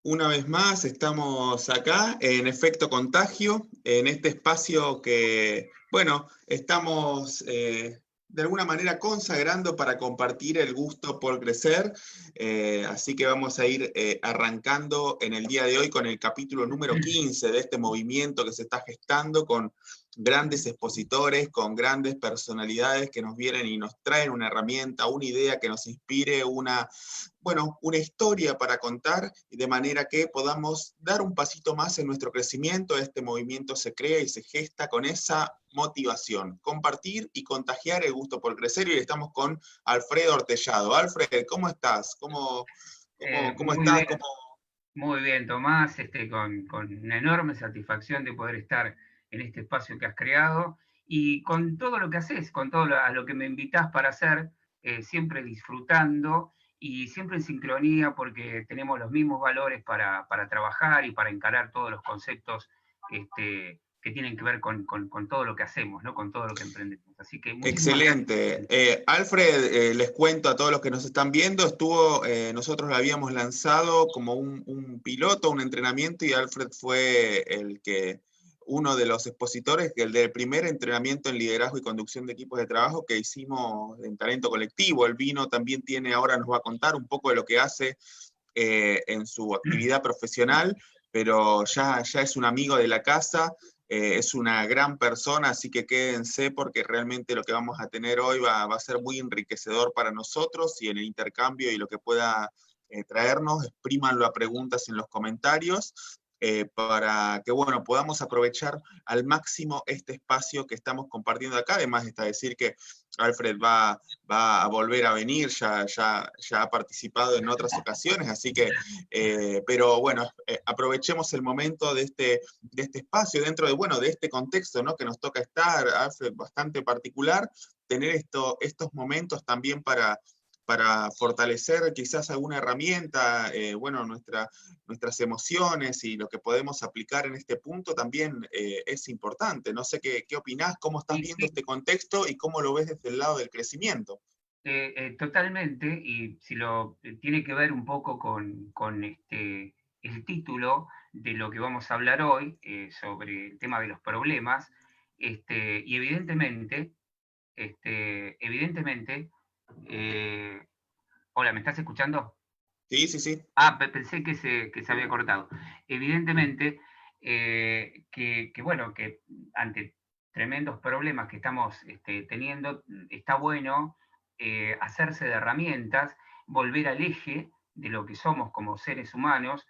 Una vez más estamos acá en Efecto Contagio, en este espacio que, bueno, estamos de alguna manera consagrando para compartir el gusto por crecer. Así que vamos a ir arrancando en el día de hoy con el capítulo número 15 de este movimiento que se está gestando con grandes expositores, con grandes personalidades que nos vienen y nos traen una herramienta, una idea que nos inspire, una historia para contar, de manera que podamos dar un pasito más en nuestro crecimiento. Este movimiento se crea y se gesta con esa motivación, compartir y contagiar el gusto por crecer. Y estamos con Alfredo Ortellado. Alfred, ¿cómo estás? ¿Cómo Muy estás? bien, muy bien, Tomás, con una enorme satisfacción de poder estar en este espacio que has creado y con todo lo que haces, con todo a lo que me invitás para hacer, siempre disfrutando y siempre en sincronía porque tenemos los mismos valores para trabajar y para encarar todos los conceptos que tienen que ver con todo lo que hacemos, ¿no? Con todo lo que emprendemos. Así que muchísimas gracias. Excelente. Alfred, les cuento a todos los que nos están viendo, nosotros lo habíamos lanzado como un piloto, un entrenamiento, y Alfred fue uno de los expositores, el del primer entrenamiento en liderazgo y conducción de equipos de trabajo que hicimos en Talento Colectivo. Él vino, también ahora nos va a contar un poco de lo que hace en su actividad profesional, pero ya es un amigo de la casa. Es una gran persona, así que quédense porque realmente lo que vamos a tener hoy va a ser muy enriquecedor para nosotros y en el intercambio y lo que pueda traernos. Exprímanlo a preguntas en los comentarios para que bueno, podamos aprovechar al máximo este espacio que estamos compartiendo acá. Además está decir que Alfred va a volver a venir, ya ha participado en otras ocasiones, así que, pero bueno, aprovechemos el momento de este espacio, dentro de este contexto, ¿no? Que nos toca estar, Alfred, bastante particular, tener estos momentos también para fortalecer quizás alguna herramienta, nuestras emociones y lo que podemos aplicar en este punto también es importante. No sé qué opinás, cómo estás Y viendo sí, este contexto y cómo lo ves desde el lado del crecimiento. totalmente, y si lo tiene que ver un poco con el título de lo que vamos a hablar hoy, sobre el tema de los problemas, y evidentemente, eh, hola, ¿me estás escuchando? Sí, sí, sí. Pensé que se había cortado. Evidentemente, bueno, que ante tremendos problemas que estamos teniendo, está bueno hacerse de herramientas, volver al eje de lo que somos como seres humanos,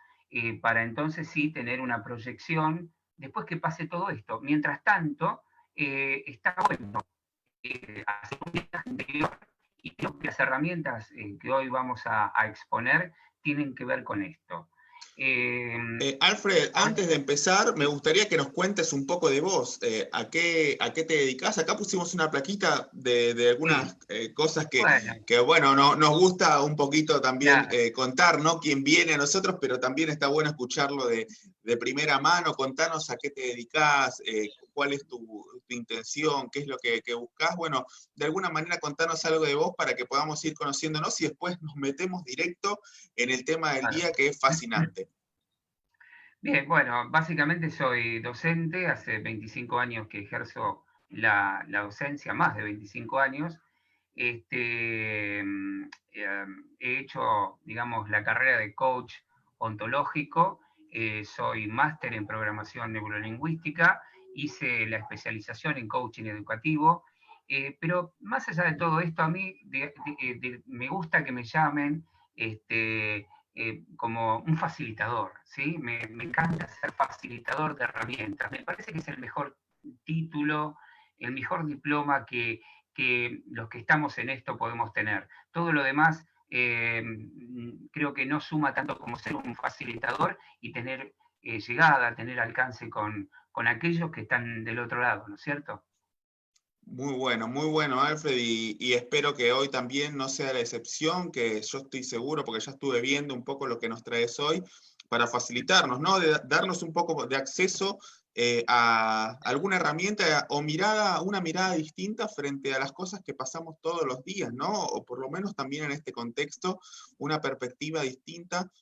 para entonces sí tener una proyección después que pase todo esto. Mientras tanto, está bueno hacer un viaje interior y creo que las herramientas que hoy vamos a exponer tienen que ver con esto. Eh, Alfred, antes de empezar, me sí, gustaría que nos cuentes un poco de vos, a qué te dedicás. Acá pusimos una plaquita de sí, algunas cosas bueno, bueno, nos gusta un poquito también claro. contar, ¿no? Quién viene a nosotros, pero también está bueno escucharlo de primera mano. Contanos a qué te dedicás, cuál es tu intención, qué es lo que buscás. Bueno, de alguna manera contanos algo de vos para que podamos ir conociéndonos y después nos metemos directo en el tema del Claro. día, que es fascinante. Bien, bueno, básicamente soy docente, hace 25 años que ejerzo la docencia, más de 25 años. He hecho, digamos, la carrera de coach ontológico, soy máster en programación neurolingüística, hice la especialización en coaching educativo, pero más allá de todo esto, a mí me gusta que me llamen como un facilitador, ¿sí? Me encanta ser facilitador de herramientas, me parece que es el mejor título, el mejor diploma que los que estamos en esto podemos tener. Todo lo demás creo que no suma tanto como ser un facilitador y tener llegada, tener alcance con aquellos que están del otro lado, ¿no es cierto? Muy bueno, Alfred, y espero que hoy también no sea la excepción, que yo estoy seguro, porque ya estuve viendo un poco lo que nos traes hoy, para facilitarnos, ¿no? De darnos un poco de acceso a alguna herramienta o una mirada distinta frente a las cosas que pasamos todos los días, ¿no? O por lo menos también en este contexto, una perspectiva distinta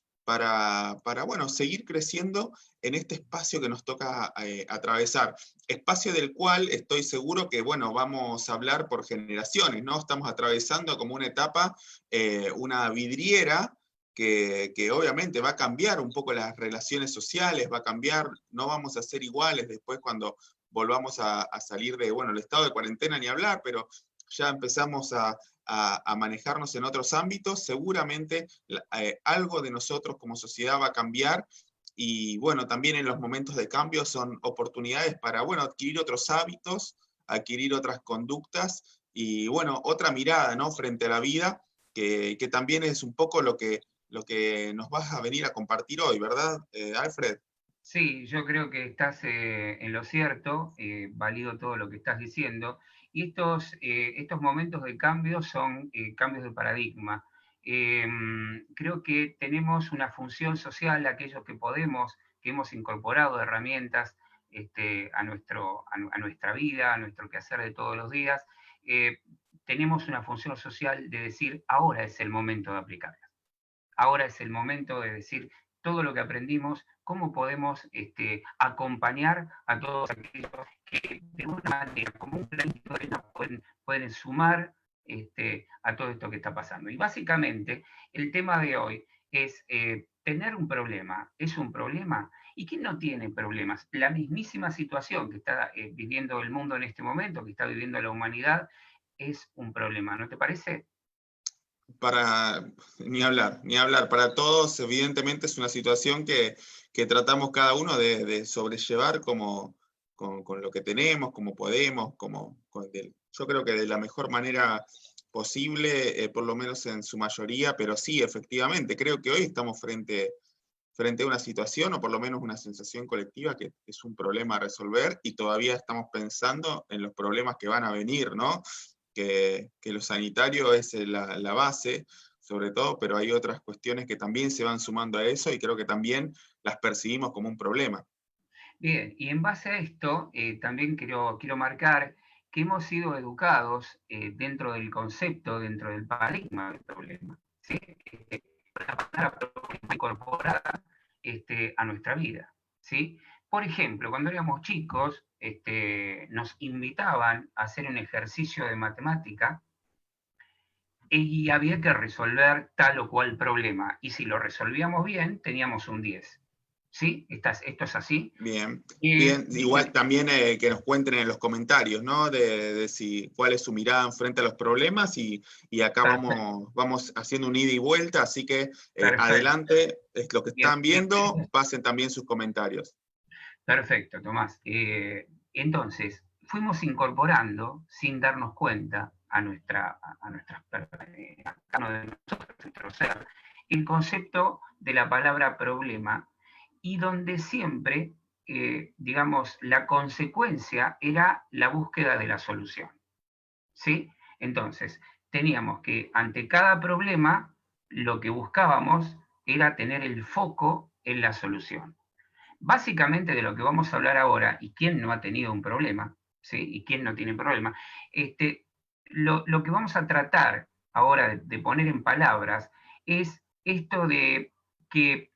bueno, seguir creciendo en este espacio que nos toca atravesar. Espacio del cual estoy seguro que, bueno, vamos a hablar por generaciones, ¿no? Estamos atravesando como una etapa, una vidriera, que obviamente va a cambiar un poco las relaciones sociales, va a cambiar, no vamos a ser iguales después cuando volvamos a salir de, bueno, el estado de cuarentena ni hablar, pero ya empezamos a manejarnos en otros ámbitos, seguramente algo de nosotros como sociedad va a cambiar, y bueno, también en los momentos de cambio son oportunidades para, bueno, adquirir otros hábitos, adquirir otras conductas, y bueno, otra mirada, ¿no?, frente a la vida, que también es un poco lo que nos vas a venir a compartir hoy, ¿verdad, Alfred? Sí, yo creo que estás en lo cierto, valido todo lo que estás diciendo, y estos momentos de cambio son cambios de paradigma. Creo que tenemos una función social, aquellos que podemos, que hemos incorporado herramientas a nuestra vida, a nuestro quehacer de todos los días, tenemos una función social de decir, ahora es el momento de aplicarlas. Ahora es el momento de decir todo lo que aprendimos, cómo podemos acompañar a todos aquellos que de una manera, como un granito de arena, pueden sumar a todo esto que está pasando. Y básicamente el tema de hoy es tener un problema. ¿Es un problema? ¿Y quién no tiene problemas? La mismísima situación que está viviendo el mundo en este momento, que está viviendo la humanidad, es un problema, ¿no te parece? Ni hablar, para todos evidentemente es una situación que tratamos cada uno de sobrellevar como, con lo que tenemos, como podemos, yo creo que de la mejor manera posible, por lo menos en su mayoría, pero sí, efectivamente, creo que hoy estamos frente a una situación, o por lo menos una sensación colectiva, que es un problema a resolver, y todavía estamos pensando en los problemas que van a venir, ¿no? Que lo sanitario es la base, sobre todo, pero hay otras cuestiones que también se van sumando a eso, y creo que también las percibimos como un problema. Bien, y en base a esto, también quiero marcar que hemos sido educados dentro del concepto, dentro del paradigma del problema, ¿sí? La palabra problema incorporada a nuestra vida, ¿sí? Por ejemplo, cuando éramos chicos, nos invitaban a hacer un ejercicio de matemática y había que resolver tal o cual problema. Y si lo resolvíamos bien, teníamos un 10. ¿Sí? ¿Esto es así? Bien, Eh, bien. Igual también que nos cuenten en los comentarios, ¿no? De cuál es su mirada frente a los problemas, y acá Perfecto, vamos haciendo un ida y vuelta, así que perfecto. adelante, es lo que Bien, están viendo, pasen también sus comentarios. perfecto, Tomás. Entonces, fuimos incorporando, sin darnos cuenta, a cada uno de nosotros, nuestro ser, el concepto de la palabra problema, y donde siempre, digamos, la consecuencia era la búsqueda de la solución. ¿Sí? Entonces, teníamos que ante cada problema lo que buscábamos era tener el foco en la solución. Básicamente de lo que vamos a hablar ahora, y quién no ha tenido un problema, ¿sí? Y quién no tiene problema, lo que vamos a tratar ahora de poner en palabras es esto de que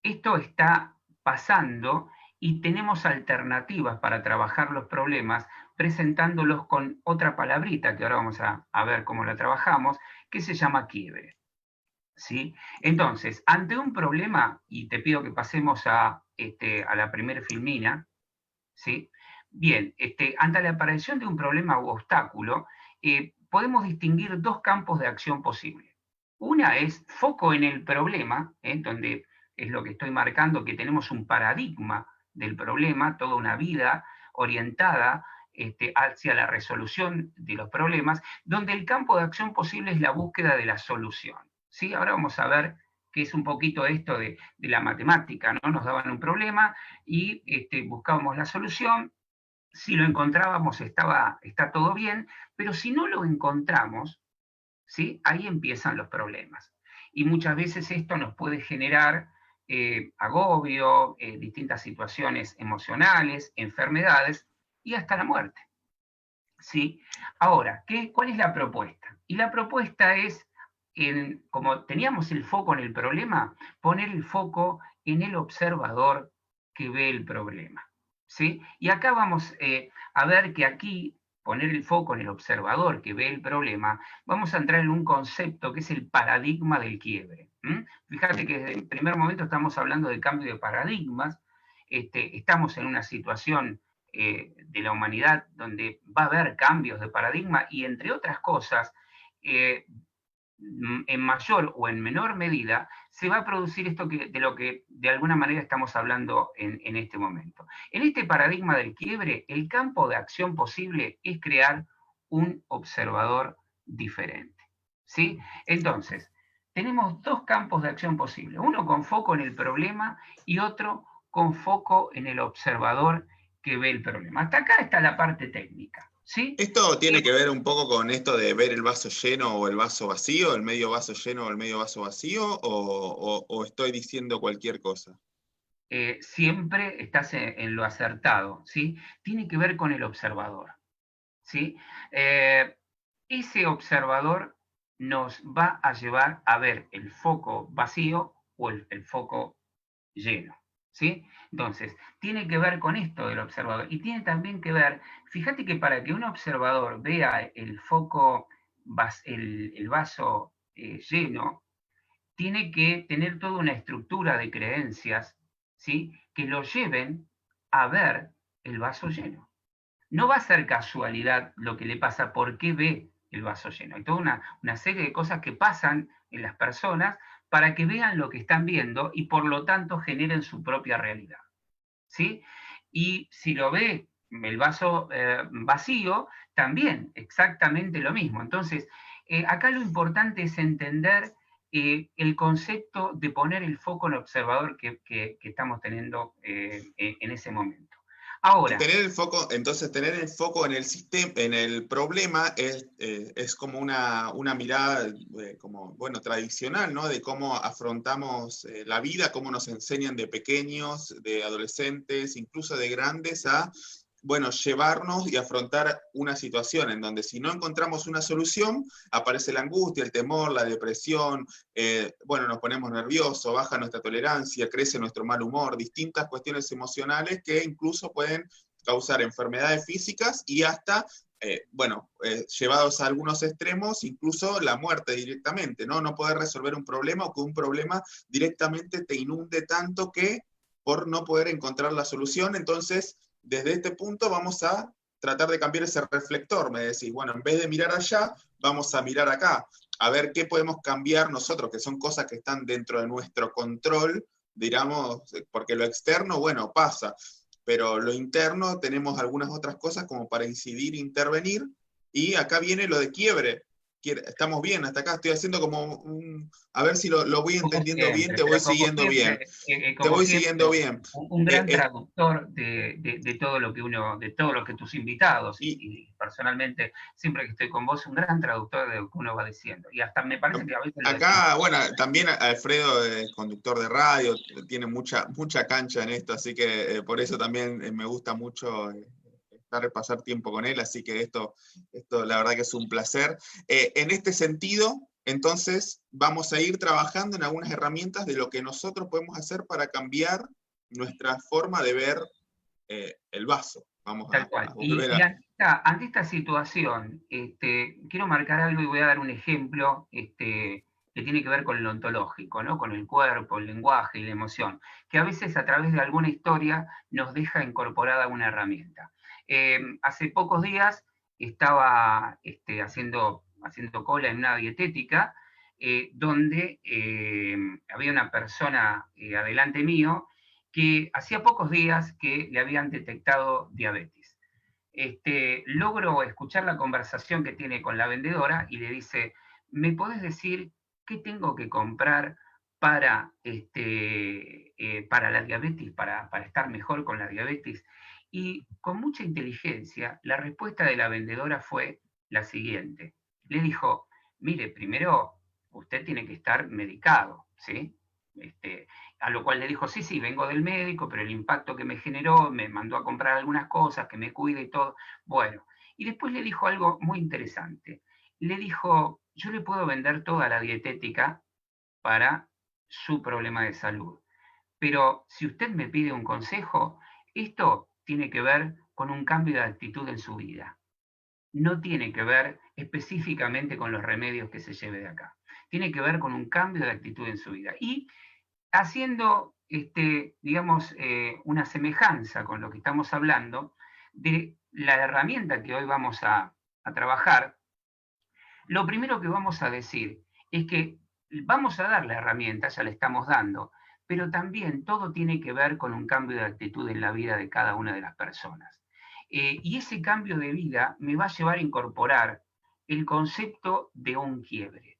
esto está pasando y tenemos alternativas para trabajar los problemas presentándolos con otra palabrita que ahora vamos a ver cómo la trabajamos, que se llama quiebre. ¿Sí? Entonces, ante un problema, y te pido que pasemos a la primera filmina, ¿sí? Bien, ante la aparición de un problema u obstáculo, podemos distinguir dos campos de acción posibles. Una es foco en el problema, donde es lo que estoy marcando, que tenemos un paradigma del problema, toda una vida orientada hacia la resolución de los problemas, donde el campo de acción posible es la búsqueda de la solución. ¿Sí? Ahora vamos a ver qué es un poquito esto de la matemática, ¿no? Nos daban un problema y buscábamos la solución. Si lo encontrábamos está todo bien, pero si no lo encontramos, ¿sí? Ahí empiezan los problemas. Y muchas veces esto nos puede generar agobio, distintas situaciones emocionales, enfermedades y hasta la muerte. ¿Sí? Ahora, ¿cuál es la propuesta? Y la propuesta es como teníamos el foco en el problema, poner el foco en el observador que ve el problema. ¿Sí? Y acá vamos a ver que aquí, poner el foco en el observador que ve el problema, vamos a entrar en un concepto que es el paradigma del quiebre. Fíjate que desde el primer momento estamos hablando de cambio de paradigmas, estamos en una situación de la humanidad donde va a haber cambios de paradigma y entre otras cosas, en mayor o en menor medida, se va a producir esto de lo que de alguna manera estamos hablando en este momento. En este paradigma del quiebre, el campo de acción posible es crear un observador diferente. ¿Sí? Entonces, tenemos dos campos de acción posibles, uno con foco en el problema y otro con foco en el observador que ve el problema. Hasta acá está la parte técnica. ¿Sí? ¿Esto tiene que ver un poco con esto de ver el vaso lleno o el vaso vacío, el medio vaso lleno o el medio vaso vacío, o estoy diciendo cualquier cosa? Siempre estás en lo acertado, ¿sí? Tiene que ver con el observador, ¿sí? Ese observador nos va a llevar a ver el foco vacío o el foco lleno, ¿sí? Entonces, tiene que ver con esto del observador y tiene también que ver, fíjate que para que un observador vea el foco, el vaso lleno, tiene que tener toda una estructura de creencias, ¿sí? Que lo lleven a ver el vaso lleno. No va a ser casualidad lo que le pasa, por qué ve el vaso lleno. Hay toda una serie de cosas que pasan en las personas para que vean lo que están viendo y por lo tanto generen su propia realidad. ¿Sí? Y si lo ve el vaso vacío, también exactamente lo mismo. Entonces, acá lo importante es entender el concepto de poner el foco en el observador que estamos teniendo en ese momento. Y Ahora, tener el foco, entonces tener el foco en el sistema, en el problema es como una mirada como, bueno, tradicional, ¿no? De cómo afrontamos la vida, cómo nos enseñan de pequeños, de adolescentes, incluso de grandes, a, bueno, llevarnos y afrontar una situación en donde si no encontramos una solución, aparece la angustia, el temor, la depresión, bueno, nos ponemos nerviosos, baja nuestra tolerancia, crece nuestro mal humor, distintas cuestiones emocionales que incluso pueden causar enfermedades físicas y hasta, bueno, llevados a algunos extremos, incluso la muerte directamente, ¿no? No poder resolver un problema o que un problema directamente te inunde tanto que por no poder encontrar la solución, entonces desde este punto vamos a tratar de cambiar ese reflector, me decís, bueno, en vez de mirar allá, vamos a mirar acá, a ver qué podemos cambiar nosotros, que son cosas que están dentro de nuestro control, digamos, porque lo externo, bueno, pasa, pero lo interno tenemos algunas otras cosas como para incidir, intervenir, y acá viene lo de quiebre. Estamos bien, hasta acá estoy haciendo como a ver si lo voy como entendiendo bien, siempre, te voy pero como siguiendo bien. siempre, Te como voy siempre, siguiendo bien. un gran traductor de todo lo que de todo lo que tus invitados Y y personalmente, siempre que estoy con vos, un gran traductor de lo que uno va diciendo. Y hasta me parece que a veces lo decís. acá, bueno, también Alfredo, conductor de radio, tiene mucha cancha en esto, así que por eso también me gusta mucho pasar tiempo con él, así que esto la verdad que es un placer. En este sentido, entonces, vamos a ir trabajando en algunas herramientas de lo que nosotros podemos hacer para cambiar nuestra forma de ver el vaso. Vamos Tal a cual. volver Y a... ante esta situación, quiero marcar algo y voy a dar un ejemplo que tiene que ver con lo ontológico, ¿no? Con el cuerpo, el lenguaje y la emoción, que a veces a través de alguna historia nos deja incorporada una herramienta. Hace pocos días estaba haciendo cola en una dietética donde había una persona adelante mío que hacía pocos días que le habían detectado diabetes. Logro escuchar la conversación que tiene con la vendedora y le dice, ¿me podés decir qué tengo que comprar para la diabetes, para estar mejor con la diabetes? Y con mucha inteligencia, la respuesta de la vendedora fue la siguiente. Le dijo, mire, primero usted tiene que estar medicado, ¿sí? A lo cual le dijo, sí, sí, vengo del médico, pero el impacto que me generó me mandó a comprar algunas cosas, que me cuide y todo. Bueno, y después le dijo algo muy interesante. Le dijo, yo le puedo vender toda la dietética para su problema de salud. Pero si usted me pide un consejo, esto tiene que ver con un cambio de actitud en su vida. No tiene que ver específicamente con los remedios que se lleve de acá. Tiene que ver con un cambio de actitud en su vida. Y haciendo, digamos, una semejanza con lo que estamos hablando, de la herramienta que hoy vamos a trabajar, lo primero que vamos a decir es que vamos a dar la herramienta, ya la estamos dando, pero también todo tiene que ver con un cambio de actitud en la vida de cada una de las personas. Y ese cambio de vida me va a llevar a incorporar el concepto de un quiebre,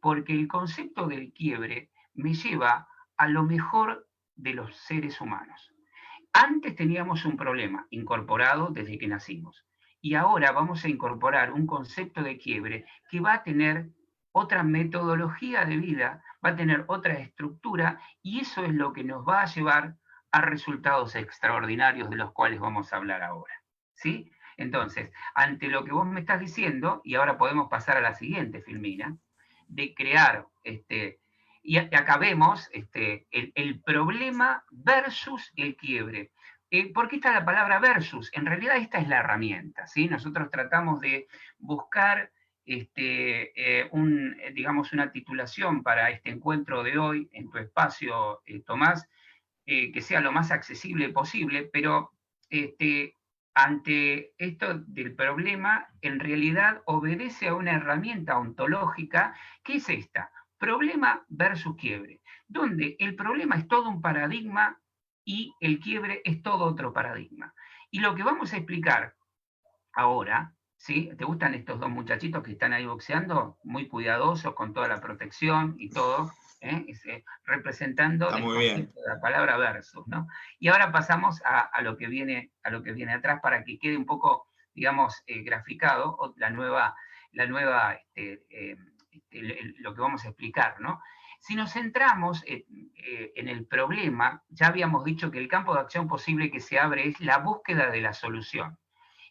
porque el concepto del quiebre me lleva a lo mejor de los seres humanos. Antes teníamos un problema incorporado desde que nacimos y ahora vamos a incorporar un concepto de quiebre que va a tener otra metodología de vida, va a tener otra estructura y eso es lo que nos va a llevar a resultados extraordinarios de los cuales vamos a hablar ahora. ¿Sí? Entonces, ante lo que vos me estás diciendo, y ahora podemos pasar a la siguiente, Filmina, de crear y acabemos el problema versus el quiebre. ¿Por qué está la palabra versus? En realidad esta es la herramienta, ¿sí? Nosotros tratamos de buscar digamos, una titulación para este encuentro de hoy en tu espacio, Tomás, que sea lo más accesible posible, pero ante esto del problema, en realidad obedece a una herramienta ontológica que es esta, problema versus quiebre, donde el problema es todo un paradigma y el quiebre es todo otro paradigma. Y lo que vamos a explicar ahora, ¿sí? ¿Te gustan estos dos muchachitos que están ahí boxeando? Muy cuidadosos, con toda la protección y todo, representando Está el muy bien. concepto de la palabra versus, ¿no? Y ahora pasamos a lo que viene atrás para que quede un poco, digamos, graficado lo que vamos a explicar, ¿no? Si nos centramos en el problema, ya habíamos dicho que el campo de acción posible que se abre es la búsqueda de la solución.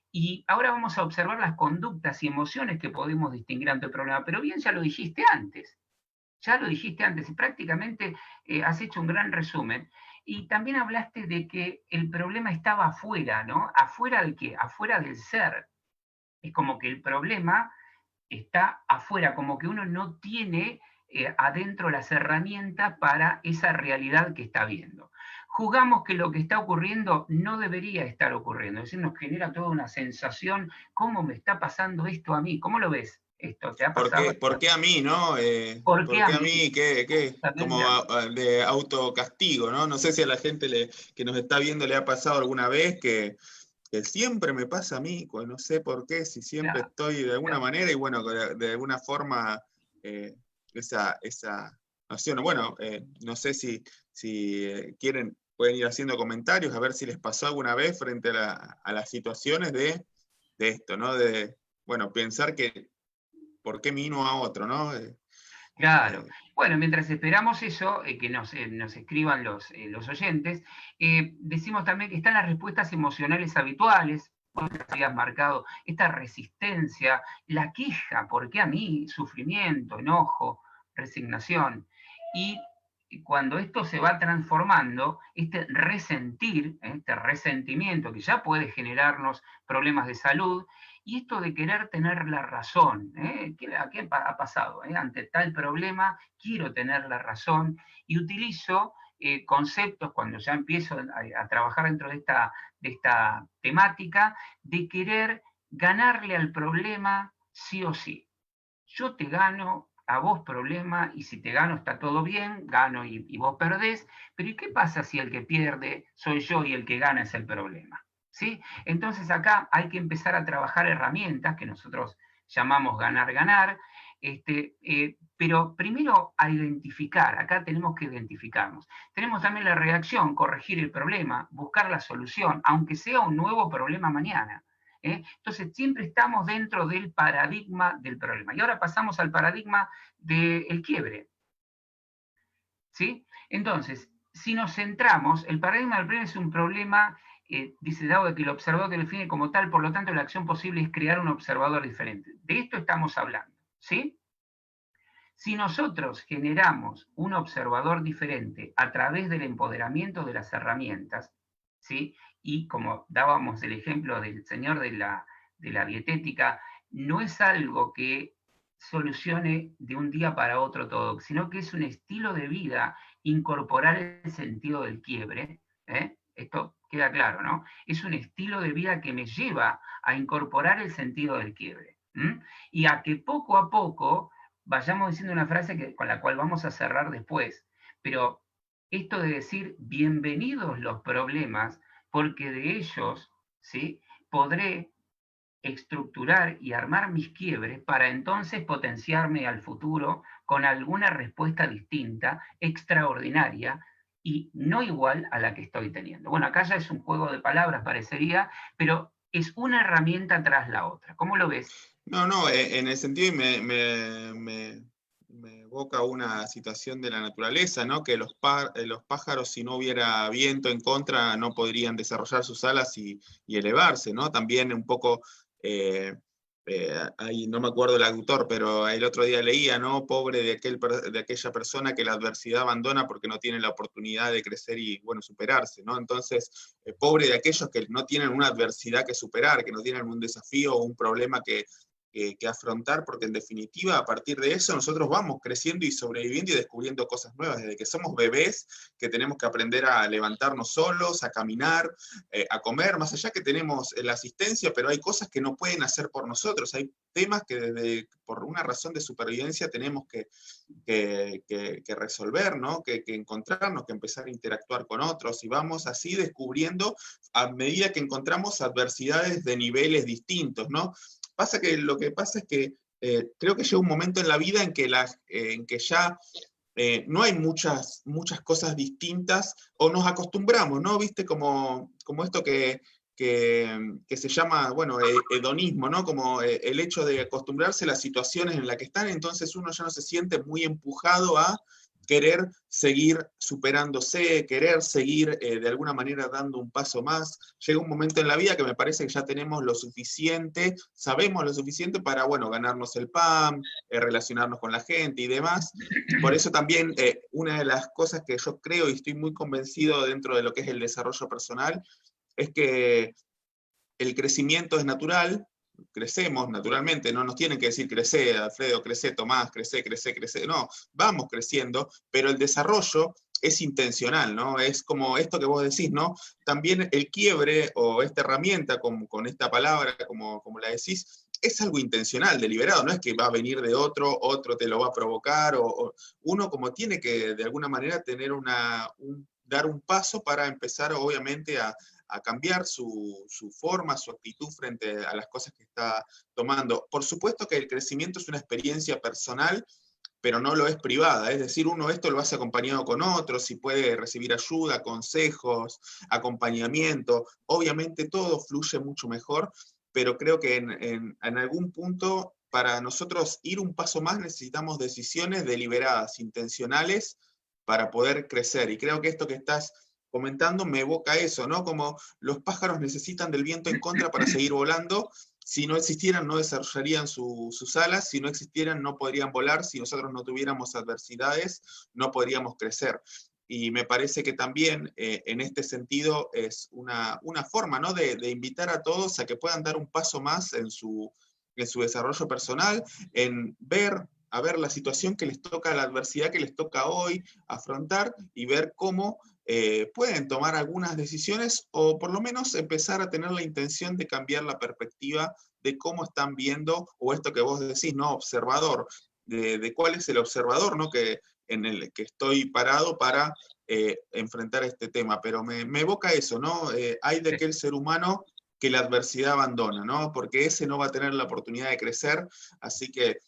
Y ahora vamos a observar las conductas y emociones que podemos distinguir ante el problema. Pero bien, ya lo dijiste antes. Ya lo dijiste antes y prácticamente has hecho un gran resumen. Y también hablaste de que el problema estaba afuera, ¿no? ¿Afuera de qué? Afuera del ser. Es como que el problema está afuera, como que uno no tiene adentro las herramientas para esa realidad que está viendo. Juzgamos que lo que está ocurriendo no debería estar ocurriendo, es decir, nos genera toda una sensación, ¿cómo me está pasando esto a mí? ¿Cómo lo ves esto? ¿Te ha pasado? Por qué a mí, no? ¿Por qué ¿Por a qué a mí? mí? ¿Qué? Justamente Como a mí. de autocastigo, ¿no? No sé si a la gente que nos está viendo le ha pasado alguna vez que siempre me pasa a mí, pues no sé por qué, si siempre Claro, estoy de alguna claro. manera y bueno, de alguna forma esa noción, bueno, no sé si quieren, pueden ir haciendo comentarios a ver si les pasó alguna vez frente a las situaciones de esto, ¿no? De, bueno, pensar que ¿por qué mi no a otro, no? Claro. Eh, Bueno, mientras esperamos eso, que nos escriban los oyentes, decimos también que están las respuestas emocionales habituales, vos habías marcado esta resistencia, la queja, ¿por qué a mí? Sufrimiento, enojo, resignación. Y cuando esto se va transformando, este resentir, este resentimiento que ya puede generarnos problemas de salud, y esto de querer tener la razón, ¿qué ha pasado? Ante tal problema, quiero tener la razón y utilizo conceptos cuando ya empiezo a trabajar dentro de esta temática, de querer ganarle al problema sí o sí. Yo te gano, a vos problema, y si te gano está todo bien, gano y vos perdés, pero ¿y qué pasa si el que pierde soy yo y el que gana es el problema? ¿Sí? Entonces acá hay que empezar a trabajar herramientas que nosotros llamamos ganar-ganar, pero primero a identificar, acá tenemos que identificarnos. Tenemos también la reacción, corregir el problema, buscar la solución, aunque sea un nuevo problema mañana. Entonces, siempre estamos dentro del paradigma del problema. Y ahora pasamos al paradigma del quiebre. ¿Sí? Entonces, si nos centramos, el paradigma del problema es un problema, dice Dao, de que el observador te define como tal, por lo tanto, la acción posible es crear un observador diferente. De esto estamos hablando. ¿Sí? Si nosotros generamos un observador diferente a través del empoderamiento de las herramientas, ¿sí? Y como dábamos el ejemplo del señor de la dietética, no es algo que solucione de un día para otro todo, sino que es un estilo de vida incorporar el sentido del quiebre. Esto queda claro, ¿no? Es un estilo de vida que me lleva a incorporar el sentido del quiebre. Y a que poco a poco vayamos diciendo una frase con la cual vamos a cerrar después, pero esto de decir bienvenidos los problemas, porque de ellos, ¿sí?, podré estructurar y armar mis quiebres para entonces potenciarme al futuro con alguna respuesta distinta, extraordinaria y no igual a la que estoy teniendo. Bueno, acá ya es un juego de palabras, parecería, pero es una herramienta tras la otra. ¿Cómo lo ves? No, en el sentido, y me evoca una situación de la naturaleza, ¿no? Que los pájaros, si no hubiera viento en contra, no podrían desarrollar sus alas y elevarse, ¿no? También un poco, ahí no me acuerdo el autor, pero el otro día leía, ¿no? Pobre de aquella persona que la adversidad abandona porque no tiene la oportunidad de crecer y, bueno, superarse, ¿no? Entonces, pobre de aquellos que no tienen una adversidad que superar, que no tienen un desafío o un problema que afrontar, porque en definitiva, a partir de eso, nosotros vamos creciendo y sobreviviendo y descubriendo cosas nuevas, desde que somos bebés, que tenemos que aprender a levantarnos solos, a caminar, a comer, más allá que tenemos la asistencia, pero hay cosas que no pueden hacer por nosotros, hay temas que por una razón de supervivencia tenemos que resolver, ¿no? Que encontrarnos, que empezar a interactuar con otros, y vamos así descubriendo a medida que encontramos adversidades de niveles distintos, ¿no? Lo que pasa es que creo que llega un momento en la vida en que ya no hay muchas cosas distintas, o nos acostumbramos, ¿no? ¿Viste? Como esto que se llama, bueno, hedonismo, ¿no? Como el hecho de acostumbrarse a las situaciones en las que están, entonces uno ya no se siente muy empujado a querer seguir superándose, querer seguir de alguna manera dando un paso más. Llega un momento en la vida que me parece que ya tenemos lo suficiente, sabemos lo suficiente para, bueno, ganarnos el pan, relacionarnos con la gente y demás. Por eso también una de las cosas que yo creo y estoy muy convencido dentro de lo que es el desarrollo personal es que el crecimiento es natural, crecemos naturalmente, no nos tienen que decir crece, Alfredo, crece, Tomás, crece, no, vamos creciendo, pero el desarrollo es intencional, ¿no? Es como esto que vos decís, ¿no? También el quiebre o esta herramienta con esta palabra, como la decís, es algo intencional, deliberado, no es que va a venir de otro te lo va a provocar, o uno como tiene que de alguna manera tener dar un paso para empezar obviamente a cambiar su forma, su actitud frente a las cosas que está tomando. Por supuesto que el crecimiento es una experiencia personal, pero no lo es privada, es decir, uno esto lo hace acompañado con otros y puede recibir ayuda, consejos, acompañamiento, obviamente todo fluye mucho mejor, pero creo que en algún punto para nosotros ir un paso más necesitamos decisiones deliberadas, intencionales, para poder crecer. Y creo que esto que estás comentando me evoca eso, ¿no? Como los pájaros necesitan del viento en contra para seguir volando. Si no existieran, no desarrollarían sus alas. Si no existieran, no podrían volar. Si nosotros no tuviéramos adversidades, no podríamos crecer. Y me parece que también en este sentido es una forma, ¿no? de invitar a todos a que puedan dar un paso más en su desarrollo personal, en a ver la situación que les toca, la adversidad que les toca hoy afrontar, y ver cómo pueden tomar algunas decisiones, o por lo menos empezar a tener la intención de cambiar la perspectiva de cómo están viendo, o esto que vos decís, ¿no? Observador, de cuál es el observador, ¿no? En el que estoy parado para enfrentar este tema. Pero me evoca eso, ¿no? Hay de aquel ser humano que la adversidad abandona, ¿no? Porque ese no va a tener la oportunidad de crecer, así que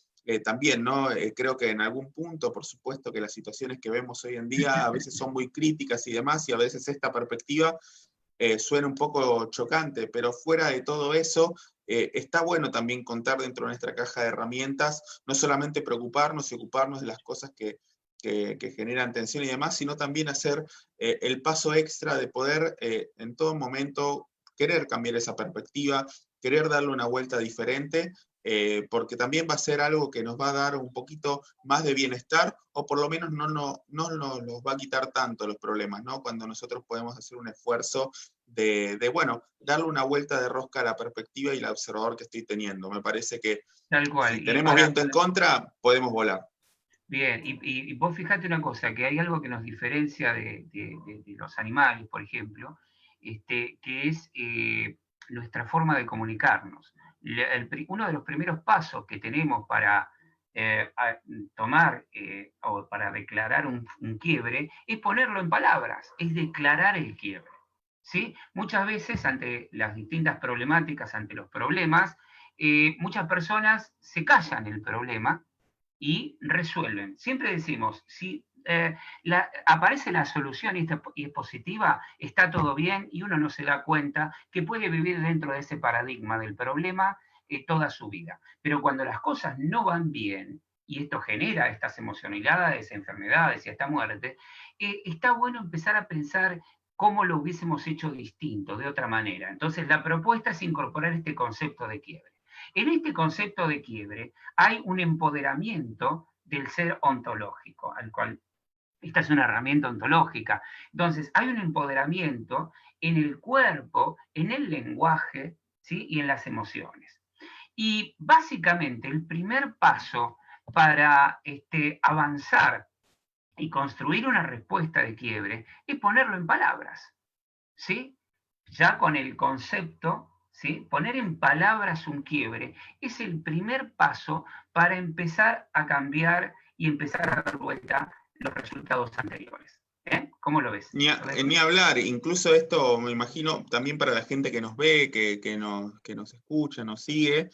también, ¿no? Creo que en algún punto, por supuesto que las situaciones que vemos hoy en día a veces son muy críticas y demás, y a veces esta perspectiva suena un poco chocante, pero fuera de todo eso, está bueno también contar dentro de nuestra caja de herramientas, no solamente preocuparnos y ocuparnos de las cosas que generan tensión y demás, sino también hacer el paso extra de poder en todo momento querer cambiar esa perspectiva, querer darle una vuelta diferente, porque también va a ser algo que nos va a dar un poquito más de bienestar, o por lo menos no nos los va a quitar tanto los problemas, ¿no? Cuando nosotros podemos hacer un esfuerzo bueno, darle una vuelta de rosca a la perspectiva y al observador que estoy teniendo. Me parece que Tal cual. si Y tenemos viento en contra, podemos volar. bien, y vos fijate una cosa, que hay algo que nos diferencia de los animales, por ejemplo, que es nuestra forma de comunicarnos. Uno de los primeros pasos que tenemos para tomar o para declarar un quiebre es ponerlo en palabras, es declarar el quiebre. ¿Sí? Muchas veces ante las distintas problemáticas, ante los problemas, muchas personas se callan el problema y resuelven. Siempre decimos, si aparece la solución y es positiva, está todo bien y uno no se da cuenta que puede vivir dentro de ese paradigma del problema toda su vida. Pero cuando las cosas no van bien, y esto genera estas emocionalidades, enfermedades y esta muerte, está bueno empezar a pensar cómo lo hubiésemos hecho distinto, de otra manera. Entonces, la propuesta es incorporar este concepto de quiebre. En este concepto de quiebre hay un empoderamiento del ser ontológico, al cual esta es una herramienta ontológica. Entonces, hay un empoderamiento en el cuerpo, en el lenguaje, ¿sí? Y en las emociones. Y básicamente el primer paso para avanzar y construir una respuesta de quiebre es ponerlo en palabras, ¿sí? Ya con el concepto, ¿sí? Poner en palabras un quiebre es el primer paso para empezar a cambiar y empezar a dar vuelta los resultados anteriores. ¿Cómo lo ves? Ni hablar, incluso esto me imagino también para la gente que nos ve, que nos escucha, nos sigue.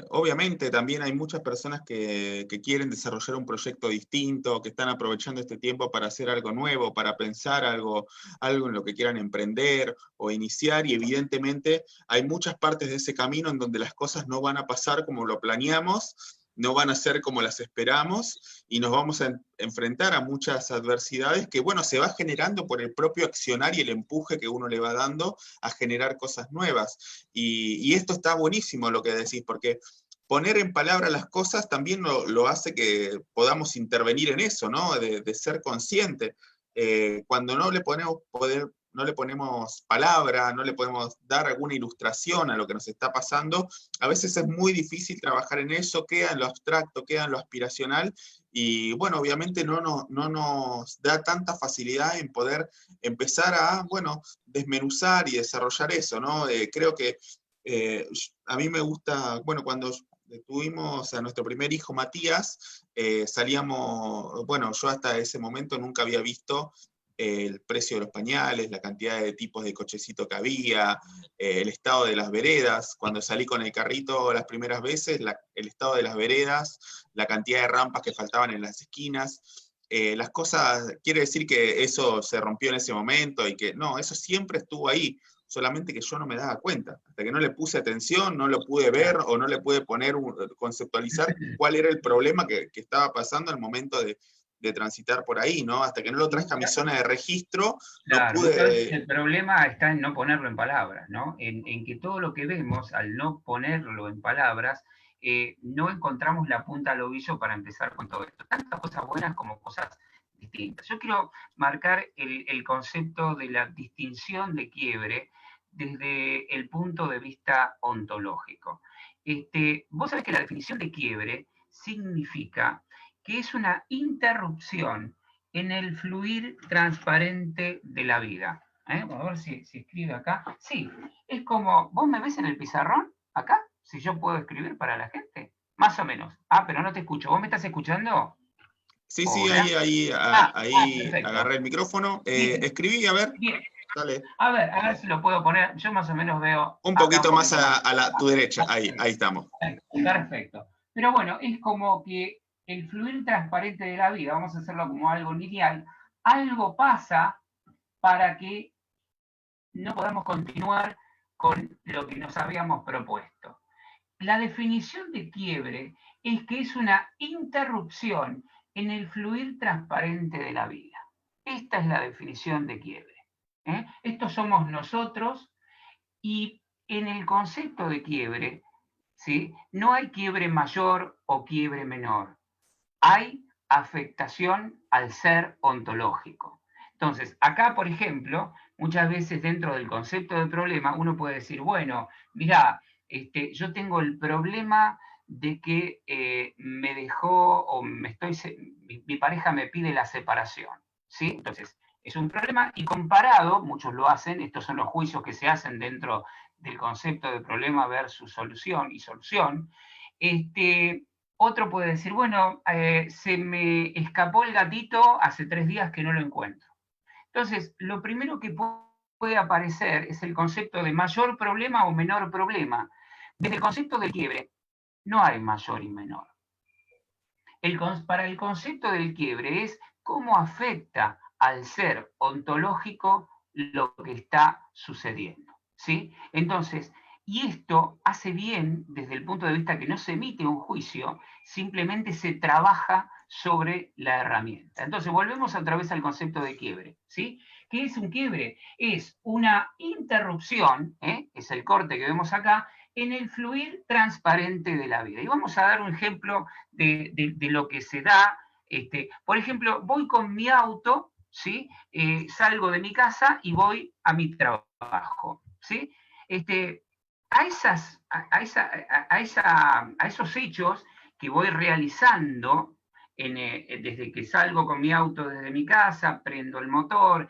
Obviamente también hay muchas personas que quieren desarrollar un proyecto distinto, que están aprovechando este tiempo para hacer algo nuevo, para pensar algo en lo que quieran emprender o iniciar, y evidentemente hay muchas partes de ese camino en donde las cosas no van a pasar como lo planeamos, no van a ser como las esperamos, y nos vamos a enfrentar a muchas adversidades que, bueno, se va generando por el propio accionar y el empuje que uno le va dando a generar cosas nuevas. Y esto está buenísimo lo que decís, porque poner en palabras las cosas también lo hace que podamos intervenir en eso, ¿no? De ser consciente. Cuando no le ponemos poder, no le ponemos palabra, no le podemos dar alguna ilustración a lo que nos está pasando, a veces es muy difícil trabajar en eso, queda en lo abstracto, queda en lo aspiracional, y bueno, obviamente no nos da tanta facilidad en poder empezar a, bueno, desmenuzar y desarrollar eso, ¿no? Creo que a mí me gusta, bueno, cuando tuvimos a nuestro primer hijo, Matías, salíamos, bueno, yo hasta ese momento nunca había visto el precio de los pañales, la cantidad de tipos de cochecito que había, el estado de las veredas. Cuando salí con el carrito las primeras veces, el estado de las veredas, la cantidad de rampas que faltaban en las esquinas. Las cosas, quiere decir que eso se rompió en ese momento y que no, eso siempre estuvo ahí, solamente que yo no me daba cuenta. Hasta que no le puse atención, no lo pude ver o no le pude conceptualizar cuál era el problema que estaba pasando al momento de transitar por ahí, ¿no? Hasta que no lo traje a mi zona de registro, no Claro, muchas veces pude... el problema está en no ponerlo en palabras, ¿no? En que todo lo que vemos, al no ponerlo en palabras, no encontramos la punta al ovillo para empezar con todo esto. Tantas cosas buenas como cosas distintas. Yo quiero marcar el concepto de la distinción de quiebre desde el punto de vista ontológico. Vos sabés que la definición de quiebre significa que es una interrupción en el fluir transparente de la vida. Vamos a ver si escribe acá. Sí, es como, ¿vos me ves en el pizarrón acá? Si yo puedo escribir para la gente. Más o menos. Ah, pero no te escucho. ¿Vos me estás escuchando? Sí, sí, Hola. ahí Perfecto. agarré el micrófono. Bien, Escribí, a ver, bien. dale. A ver si lo puedo poner. Yo más o menos veo Un acá un poquito más poquito más. tu derecha, ahí estamos. Perfecto. Pero bueno, es como que el fluir transparente de la vida, vamos a hacerlo como algo lineal, algo pasa para que no podamos continuar con lo que nos habíamos propuesto. La definición de quiebre es que es una interrupción en el fluir transparente de la vida. Esta es la definición de quiebre. Estos somos nosotros y en el concepto de quiebre, ¿sí? No hay quiebre mayor o quiebre menor. Hay afectación al ser ontológico. Entonces, acá, por ejemplo, muchas veces dentro del concepto de problema, uno puede decir, bueno, mira, yo tengo el problema de que me dejó o mi pareja me pide la separación, ¿sí? Entonces, es un problema y comparado, muchos lo hacen, estos son los juicios que se hacen dentro del concepto de problema versus solución y solución, otro puede decir, bueno, se me escapó el gatito hace 3 días que no lo encuentro. Entonces, lo primero que puede aparecer es el concepto de mayor problema o menor problema. Desde el concepto del quiebre, no hay mayor y menor. Para el concepto del quiebre es cómo afecta al ser ontológico lo que está sucediendo, ¿sí? Entonces, y esto hace bien desde el punto de vista que no se emite un juicio, simplemente se trabaja sobre la herramienta. Entonces, volvemos otra vez al concepto de quiebre, ¿sí? ¿Qué es un quiebre? Es una interrupción, es el corte que vemos acá, en el fluir transparente de la vida. Y vamos a dar un ejemplo de lo que se da. Por ejemplo, voy con mi auto, ¿sí? Salgo de mi casa y voy a mi trabajo, ¿sí? A esos hechos que voy realizando desde que salgo con mi auto desde mi casa, prendo el motor,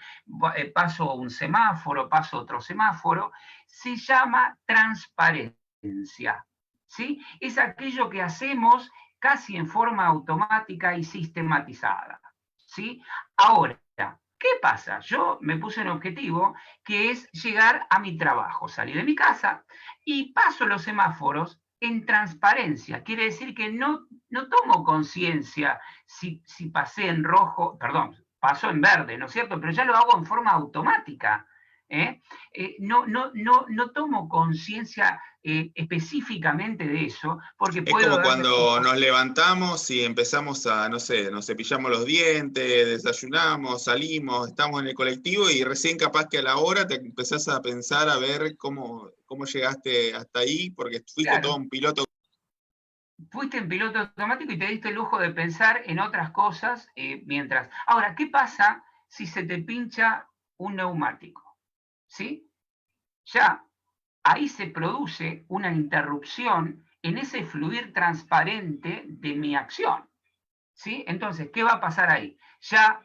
paso un semáforo, paso otro semáforo, se llama transparencia, ¿sí? Es aquello que hacemos casi en forma automática y sistematizada, ¿sí? Ahora, ¿qué pasa? Yo me puse un objetivo que es llegar a mi trabajo, salí de mi casa y paso los semáforos en transparencia. Quiere decir que no tomo conciencia si pasé en rojo, perdón, paso en verde, ¿no es cierto? Pero ya lo hago en forma automática. No tomo conciencia específicamente de eso, porque Es puedo como dar cuando nos levantamos y empezamos a, no sé, nos cepillamos los dientes, desayunamos, salimos, estamos en el colectivo y recién capaz que a la hora te empezás a pensar a ver cómo llegaste hasta ahí, porque fuiste todo claro, un piloto. fuiste en piloto automático y te diste el lujo de pensar en otras cosas mientras. Ahora, ¿qué pasa si se te pincha un neumático? ¿Sí? Ya ahí se produce una interrupción en ese fluir transparente de mi acción. ¿Sí? Entonces, ¿qué va a pasar ahí? Ya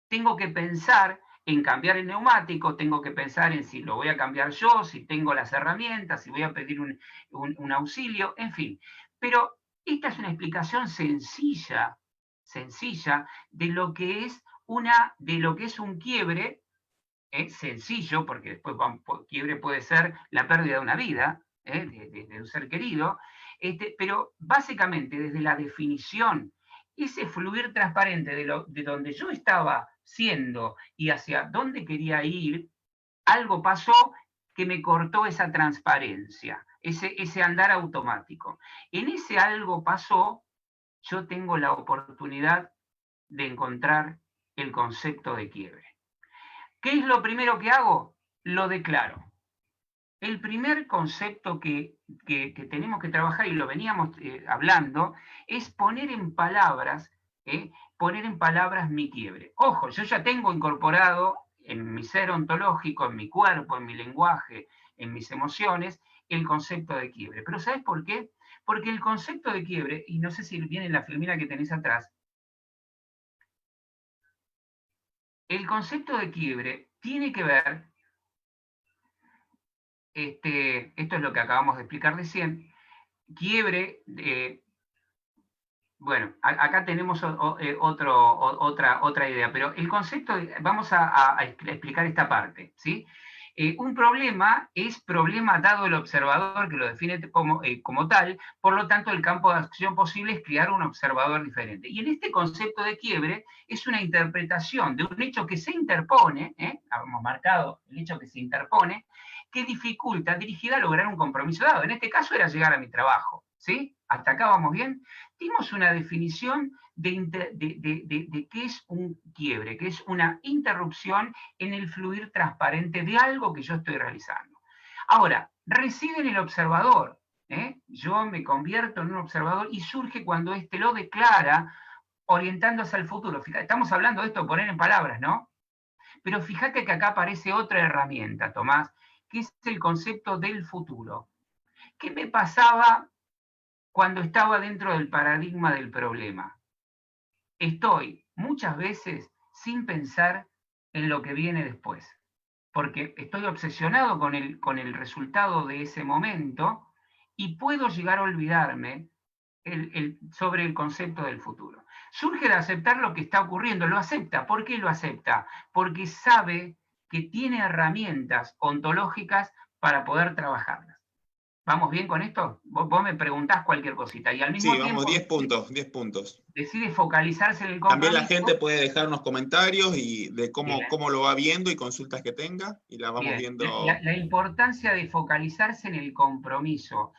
tengo que pensar en cambiar el neumático, tengo que pensar en si lo voy a cambiar yo, si tengo las herramientas, si voy a pedir un auxilio, en fin. Pero esta es una explicación sencilla de lo que es un quiebre, sencillo, porque después quiebre puede ser la pérdida de una vida, de un ser querido, pero básicamente desde la definición, ese fluir transparente de donde yo estaba siendo y hacia dónde quería ir, algo pasó que me cortó esa transparencia, ese andar automático. En ese algo pasó, yo tengo la oportunidad de encontrar el concepto de quiebre. ¿Qué es lo primero que hago? Lo declaro. El primer concepto que tenemos que trabajar, y lo veníamos hablando, es poner en palabras mi quiebre. Ojo, yo ya tengo incorporado en mi ser ontológico, en mi cuerpo, en mi lenguaje, en mis emociones, el concepto de quiebre. Pero ¿sabes por qué? Porque el concepto de quiebre, y no sé si viene en la filmina que tenés atrás, el concepto de quiebre tiene que ver, esto es lo que acabamos de explicar recién, quiebre, bueno, acá tenemos otra idea, pero el concepto, vamos a explicar esta parte, ¿sí? Un problema es problema dado el observador, que lo define como tal, por lo tanto el campo de acción posible es crear un observador diferente. Y en este concepto de quiebre es una interpretación de un hecho que se interpone, hemos marcado el hecho que se interpone, que dificulta, dirigida a lograr un compromiso dado. En este caso era llegar a mi trabajo, ¿sí? ¿Hasta acá vamos bien? Dimos una definición de qué es un quiebre, que es una interrupción en el fluir transparente de algo que yo estoy realizando. Ahora, reside en el observador. Yo me convierto en un observador y surge cuando éste lo declara orientándose al futuro. Fíjate, estamos hablando de esto, poner en palabras, ¿no? Pero fíjate que acá aparece otra herramienta, Tomás, que es el concepto del futuro. ¿Qué me pasaba cuando estaba dentro del paradigma del problema? Estoy muchas veces sin pensar en lo que viene después, porque estoy obsesionado con el resultado de ese momento y puedo llegar a olvidarme sobre el concepto del futuro. Surge de aceptar lo que está ocurriendo, lo acepta. ¿Por qué lo acepta? Porque sabe que tiene herramientas ontológicas para poder trabajarlas. ¿Vamos bien con esto? Vos me preguntás cualquier cosita y al Sí, mismo vamos, tiempo 10 puntos, 10 puntos. decide focalizarse en el También la compromiso. gente puede dejar unos comentarios y de Bien, cómo lo va viendo y consultas que tenga, y las vamos bien. viendo. La importancia de focalizarse en el compromiso.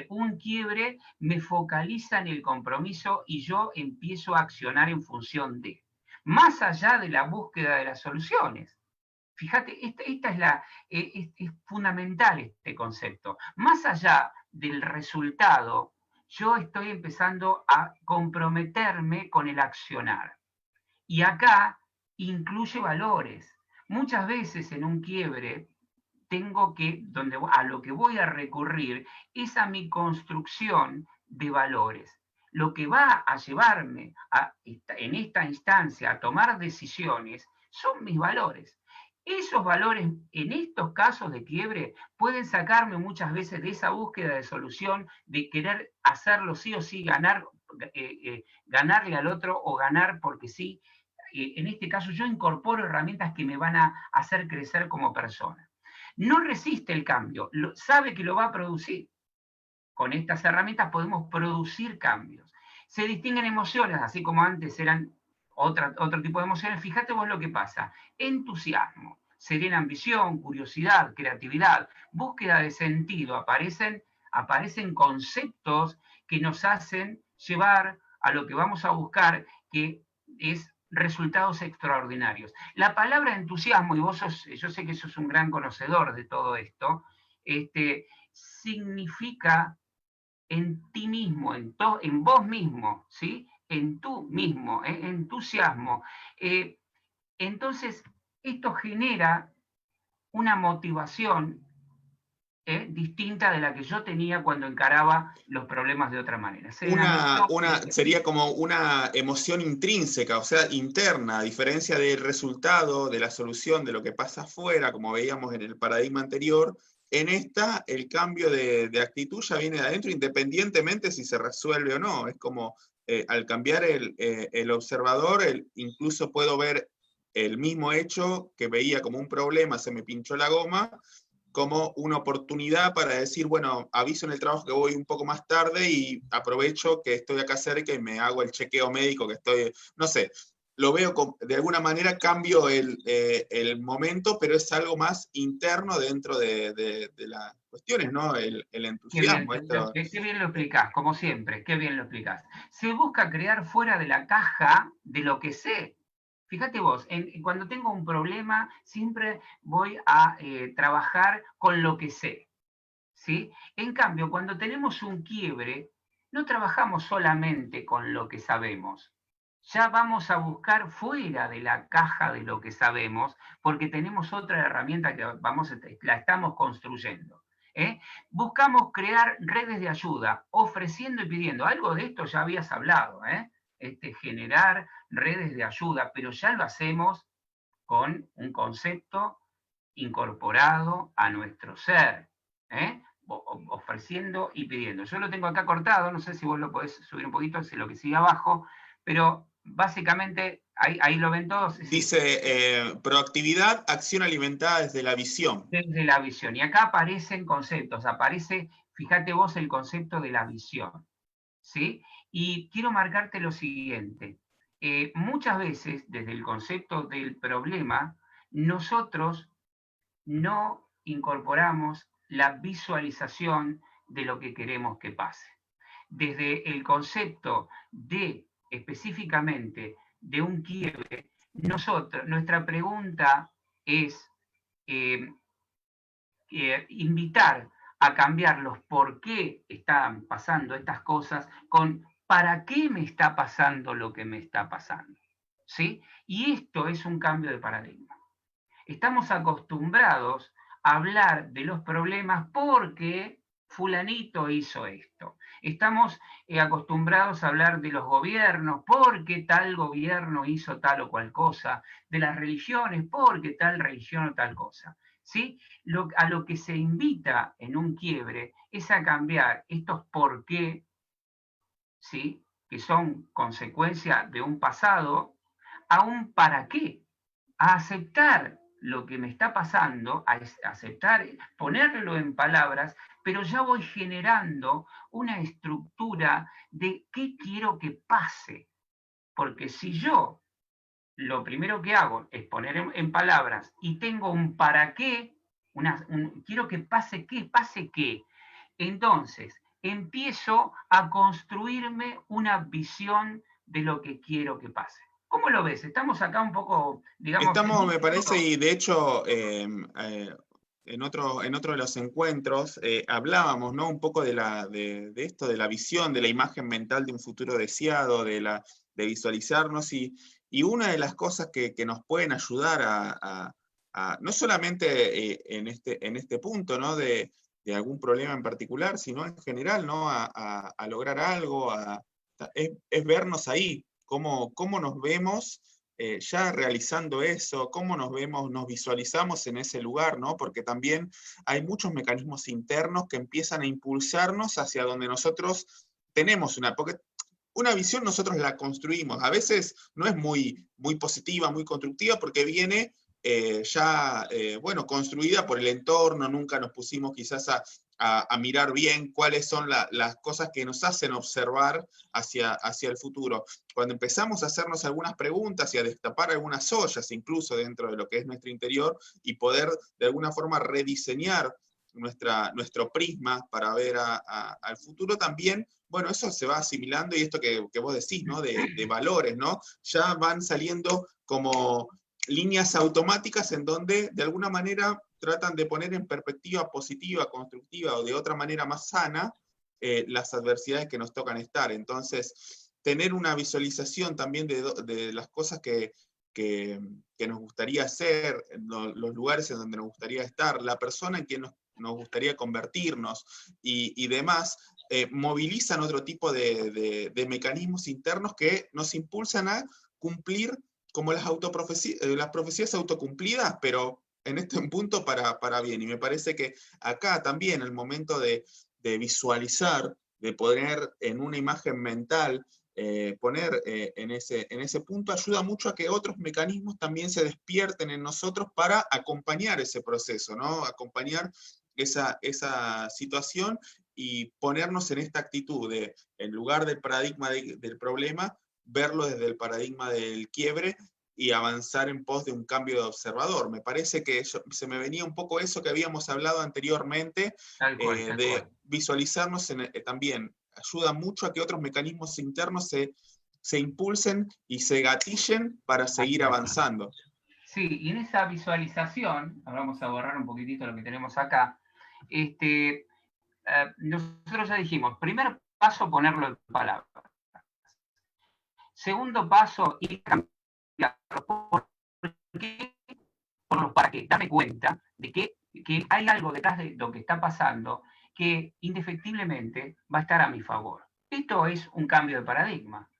Un quiebre me focaliza en el compromiso y yo empiezo a accionar en función de, más allá de la búsqueda de las soluciones. Fíjate, esta es, es fundamental este concepto. Más allá del resultado, yo estoy empezando a comprometerme con el accionar. Y acá incluye valores. Muchas veces en un quiebre tengo que, a lo que voy a recurrir es a mi construcción de valores. Lo que va a llevarme en esta instancia a tomar decisiones son mis valores. Esos valores, en estos casos de quiebre, pueden sacarme muchas veces de esa búsqueda de solución, de querer hacerlo sí o sí, ganarle al otro o ganar porque sí. En este caso, yo incorporo herramientas que me van a hacer crecer como persona. No resiste el cambio, sabe que lo va a producir. Con estas herramientas podemos producir cambios. Se distinguen emociones, así como antes eran otro tipo de emociones. Fíjate vos lo que pasa. Entusiasmo, serena ambición, curiosidad, creatividad, búsqueda de sentido. Aparecen conceptos que nos hacen llevar a lo que vamos a buscar, que es resultados extraordinarios. La palabra entusiasmo, y yo sé que sos un gran conocedor de todo esto, significa en ti mismo, en vos mismo, ¿sí? En tú mismo, entusiasmo. Entonces, esto genera una motivación distinta de la que yo tenía cuando encaraba los problemas de otra manera. Sería como una emoción intrínseca, o sea, interna, a diferencia del resultado, de la solución, de lo que pasa afuera, como veíamos en el paradigma anterior. En esta, el cambio de actitud ya viene de adentro, independientemente si se resuelve o no. Es como, al cambiar el observador, incluso puedo ver el mismo hecho que veía como un problema, se me pinchó la goma, como una oportunidad para decir, bueno, aviso en el trabajo que voy un poco más tarde y aprovecho que estoy acá cerca y me hago el chequeo médico que estoy, no sé, lo veo de alguna manera, cambio el momento, pero es algo más interno dentro de las cuestiones, ¿no? El Qué bien, entusiasmo. Esto, qué bien lo explicás, como siempre, qué bien lo explicás. Se busca crear fuera de la caja de lo que sé. Fíjate vos, cuando tengo un problema, siempre voy a trabajar con lo que sé, ¿sí? En cambio, cuando tenemos un quiebre, no trabajamos solamente con lo que sabemos. Ya vamos a buscar fuera de la caja de lo que sabemos, porque tenemos otra herramienta que la estamos construyendo. Buscamos crear redes de ayuda, ofreciendo y pidiendo. Algo de esto ya habías hablado, generar redes de ayuda, pero ya lo hacemos con un concepto incorporado a nuestro ser, ofreciendo y pidiendo. Yo lo tengo acá cortado, no sé si vos lo podés subir un poquito, es lo que sigue abajo, pero básicamente ahí lo ven todos. Dice, proactividad, acción alimentada desde la visión. Desde la visión. Y acá aparecen conceptos, fíjate vos el concepto de la visión, ¿sí? Y quiero marcarte lo siguiente. Muchas veces, desde el concepto del problema, nosotros no incorporamos la visualización de lo que queremos que pase. Desde el concepto de específicamente de un quiebre, nuestra pregunta es, invitar a cambiar los por qué están pasando estas cosas con para qué me está pasando lo que me está pasando. ¿Sí? Y esto es un cambio de paradigma. Estamos acostumbrados a hablar de los problemas porque fulanito hizo esto. Estamos acostumbrados a hablar de los gobiernos porque tal gobierno hizo tal o cual cosa, de las religiones porque tal religión o tal cosa. ¿Sí? A lo que se invita en un quiebre es a cambiar estos por qué, ¿sí? Que son consecuencia de un pasado, a un para qué, a aceptar lo que me está pasando, a aceptar, ponerlo en palabras, pero ya voy generando una estructura de qué quiero que pase. Porque si yo lo primero que hago es poner en palabras y tengo un para qué, quiero que pase qué, entonces empiezo a construirme una visión de lo que quiero que pase. ¿Cómo lo ves? Estamos acá un poco, digamos... Estamos, me parece, y de hecho, en otro de los encuentros hablábamos, ¿no? Un poco de esto, de la visión, de la imagen mental de un futuro deseado, de visualizarnos, y una de las cosas que nos pueden ayudar no solamente en este punto, ¿no? De algún problema en particular, sino en general, ¿no? A lograr algo, es vernos ahí, cómo nos vemos ya realizando eso, cómo nos vemos, nos visualizamos en ese lugar, ¿no? Porque también hay muchos mecanismos internos que empiezan a impulsarnos hacia donde nosotros tenemos porque una visión nosotros la construimos, a veces no es muy positiva, muy constructiva, porque viene bueno, construida por el entorno, nunca nos pusimos quizás a mirar bien cuáles son las cosas que nos hacen observar hacia el futuro. Cuando empezamos a hacernos algunas preguntas y a destapar algunas ollas, incluso dentro de lo que es nuestro interior, y poder de alguna forma rediseñar nuestro prisma para ver al futuro también, bueno, eso se va asimilando, y esto que vos decís, ¿no? De valores, ¿no? Ya van saliendo como líneas automáticas en donde de alguna manera tratan de poner en perspectiva positiva, constructiva o de otra manera más sana las adversidades que nos tocan estar. Entonces, tener una visualización también de las cosas que nos gustaría hacer, los lugares en donde nos gustaría estar, la persona en quien nos gustaría convertirnos y demás, movilizan otro tipo de mecanismos internos que nos impulsan a cumplir como las profecías autocumplidas, pero en este punto para bien. Y me parece que acá también el momento de visualizar, de poner en una imagen mental, poner en ese punto, ayuda mucho a que otros mecanismos también se despierten en nosotros para acompañar ese proceso, ¿no? Acompañar esa situación y ponernos en esta actitud de, en lugar del paradigma del problema, verlo desde el paradigma del quiebre y avanzar en pos de un cambio de observador. Me parece que se me venía un poco eso que habíamos hablado anteriormente, Tal cual, tal de cual. visualizarnos también. Ayuda mucho a que otros mecanismos internos se impulsen y se gatillen para seguir avanzando. Sí, y en esa visualización, ahora vamos a borrar un poquitito lo que tenemos acá, nosotros ya dijimos, primer paso, ponerlo en palabras. Segundo paso, ir cambiando. ¿Por qué? Por los para qué. Darme cuenta de que hay algo detrás de lo que está pasando que indefectiblemente va a estar a mi favor. Esto es un cambio de paradigma.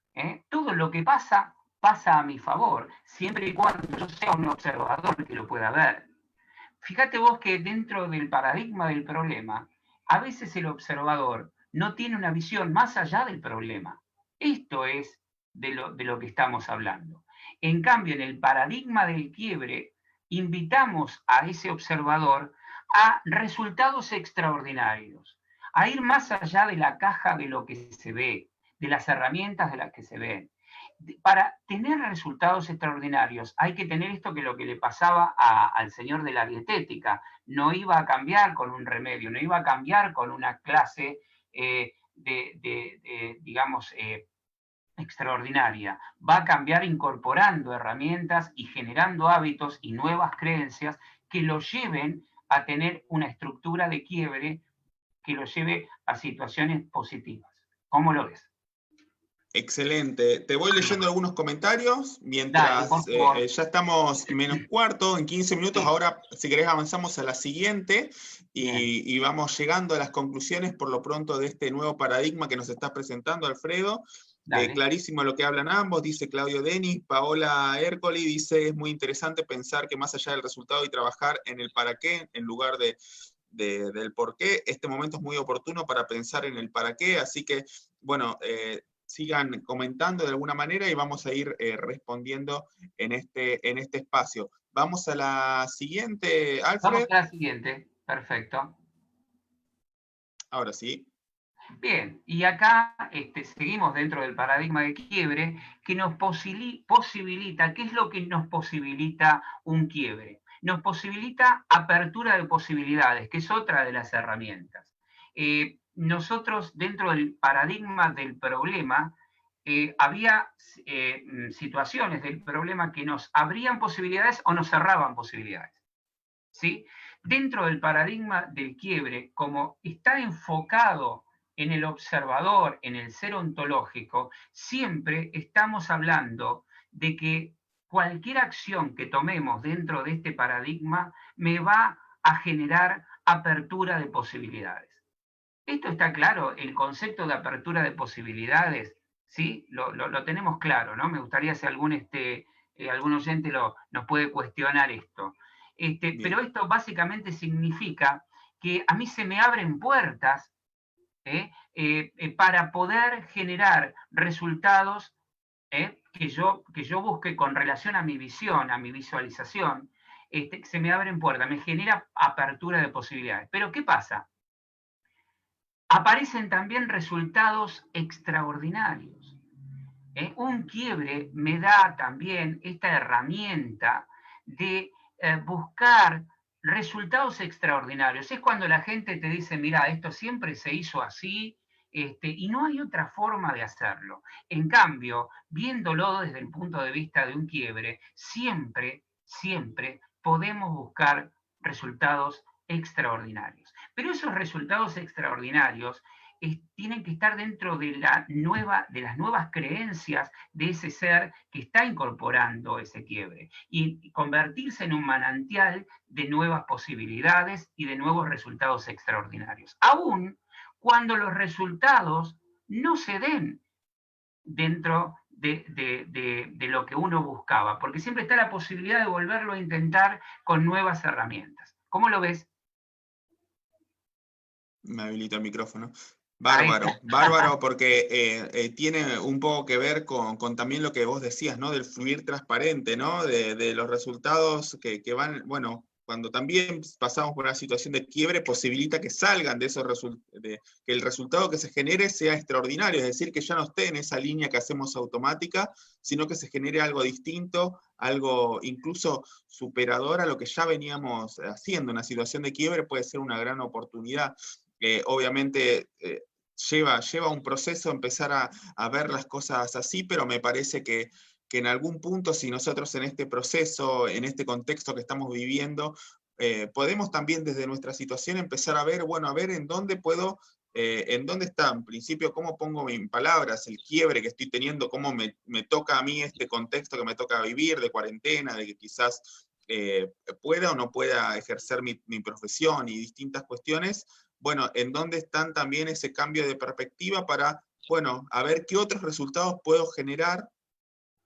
Todo lo que pasa, pasa a mi favor, siempre y cuando yo sea un observador que lo pueda ver. Fíjate vos que dentro del paradigma del problema, a veces el observador no tiene una visión más allá del problema. Esto es de lo que estamos hablando. En cambio, en el paradigma del quiebre, invitamos a ese observador a resultados extraordinarios, a ir más allá de la caja de lo que se ve, de las herramientas de las que se ven. Para tener resultados extraordinarios hay que tener esto que lo que le pasaba al señor de la dietética, no iba a cambiar con un remedio, no iba a cambiar con una clase digamos, extraordinaria, va a cambiar incorporando herramientas y generando hábitos y nuevas creencias que lo lleven a tener una estructura de quiebre que lo lleve a situaciones positivas. ¿Cómo lo ves? Excelente. Te voy Bien. leyendo algunos comentarios Dale, por mientras favor. ya estamos menos cuarto, en 15 minutos. Sí. Ahora, si querés, avanzamos a la siguiente Bien. y vamos llegando a las conclusiones por lo pronto de este nuevo paradigma que nos está presentando Alfredo. Dale. Clarísimo lo que hablan ambos, dice Claudio Denis. Paola Ercoli dice, es muy interesante pensar que más allá del resultado y trabajar en el para qué en lugar del por qué, este momento es muy oportuno para pensar en el para qué, así que, bueno, sigan comentando de alguna manera y vamos a ir respondiendo en este espacio. Vamos a la siguiente, Vamos Alfred. a la siguiente. Perfecto. Ahora sí. Bien, y acá seguimos dentro del paradigma de quiebre que nos posibilita, ¿qué es lo que nos posibilita un quiebre? Nos posibilita apertura de posibilidades, que es otra de las herramientas. Nosotros dentro del paradigma del problema, había situaciones del problema que nos abrían posibilidades o nos cerraban posibilidades. ¿Sí? Dentro del paradigma del quiebre, como está enfocado en el observador, en el ser ontológico, siempre estamos hablando de que cualquier acción que tomemos dentro de este paradigma me va a generar apertura de posibilidades. Esto está claro, el concepto de apertura de posibilidades, ¿sí? Lo tenemos claro, ¿no? Me gustaría si algún oyente nos puede cuestionar esto. Pero Bien. esto básicamente significa que a mí se me abren puertas para poder generar resultados que yo busque con relación a mi visión, a mi visualización, se me abren puertas, me genera apertura de posibilidades. Pero ¿qué pasa? Aparecen también resultados extraordinarios. Un quiebre me da también esta herramienta de buscar resultados extraordinarios. Es cuando la gente te dice, mira, esto siempre se hizo así, y no hay otra forma de hacerlo. En cambio, viéndolo desde el punto de vista de un quiebre, siempre, siempre podemos buscar resultados extraordinarios. Pero esos resultados extraordinarios tienen que estar dentro de las nuevas creencias de ese ser que está incorporando ese quiebre y convertirse en un manantial de nuevas posibilidades y de nuevos resultados extraordinarios. Aún cuando los resultados no se den dentro de lo que uno buscaba, porque siempre está la posibilidad de volverlo a intentar con nuevas herramientas. ¿Cómo lo ves? Me habilita el micrófono. Ahí está. Bárbaro, bárbaro, porque tiene un poco que ver con también lo que vos decías, ¿no? Del fluir transparente, ¿no? De los resultados que van, bueno, cuando también pasamos por una situación de quiebre, posibilita que salgan de esos resultados, que el resultado que se genere sea extraordinario, es decir, que ya no esté en esa línea que hacemos automática, sino que se genere algo distinto, algo incluso superador a lo que ya veníamos haciendo. Una situación de quiebre puede ser una gran oportunidad. Obviamente lleva un proceso empezar a ver las cosas así, pero me parece que en algún punto, si nosotros en este proceso, en este contexto que estamos viviendo, podemos también desde nuestra situación empezar a ver, bueno, a ver en dónde puedo, en dónde está, en principio, cómo pongo en palabras el quiebre que estoy teniendo, cómo me toca a mí este contexto que me toca vivir de cuarentena, de que quizás pueda o no pueda ejercer mi profesión y distintas cuestiones, bueno, en dónde están también ese cambio de perspectiva para, bueno, a ver qué otros resultados puedo generar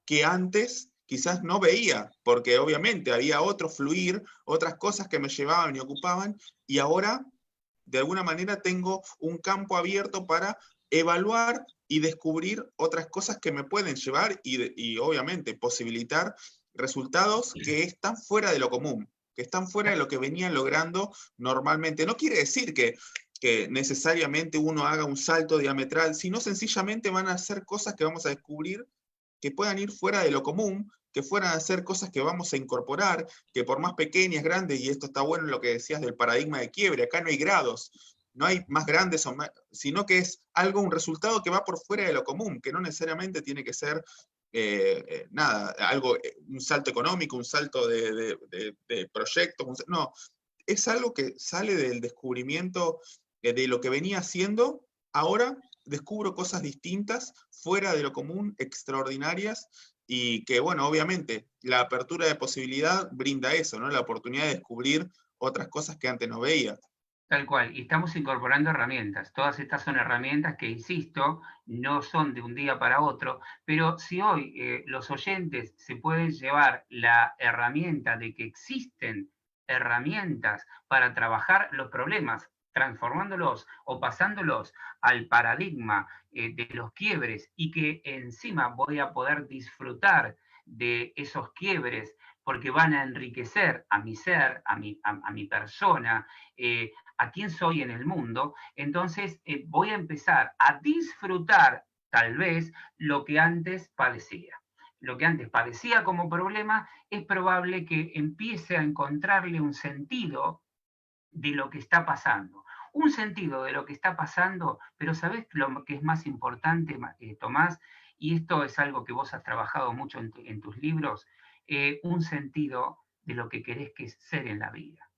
que antes quizás no veía, porque obviamente había otro fluir, otras cosas que me llevaban y ocupaban, y ahora de alguna manera tengo un campo abierto para evaluar y descubrir otras cosas que me pueden llevar y obviamente posibilitar resultados que están fuera de lo común, que están fuera de lo que venían logrando normalmente. No quiere decir que necesariamente uno haga un salto diametral, sino sencillamente van a ser cosas que vamos a descubrir que puedan ir fuera de lo común, que fueran a ser cosas que vamos a incorporar, que por más pequeñas, grandes, y esto está bueno en lo que decías del paradigma de quiebre, acá no hay grados, no hay más grandes, o más, sino que es algo, un resultado que va por fuera de lo común, que no necesariamente tiene que ser nada, algo, un salto económico, un salto de proyectos, no, es algo que sale del descubrimiento de lo que venía haciendo. Ahora descubro cosas distintas, fuera de lo común, extraordinarias, y que, bueno, obviamente, la apertura de posibilidad brinda eso, ¿no? La oportunidad de descubrir otras cosas que antes no veía. Tal cual, y estamos incorporando herramientas. Todas estas son herramientas que, insisto, no son de un día para otro, pero si hoy los oyentes se pueden llevar la herramienta de que existen herramientas para trabajar los problemas, transformándolos o pasándolos al paradigma de los quiebres, y que encima voy a poder disfrutar de esos quiebres porque van a enriquecer a mi ser, a mi persona, a quién soy en el mundo, entonces voy a empezar a disfrutar tal vez lo que antes padecía. Lo que antes padecía como problema, es probable que empiece a encontrarle un sentido de lo que está pasando. Un sentido de lo que está pasando, pero ¿sabés lo que es más importante, Tomás? Y esto es algo que vos has trabajado mucho en tus libros, un sentido de lo que querés que ser en la vida.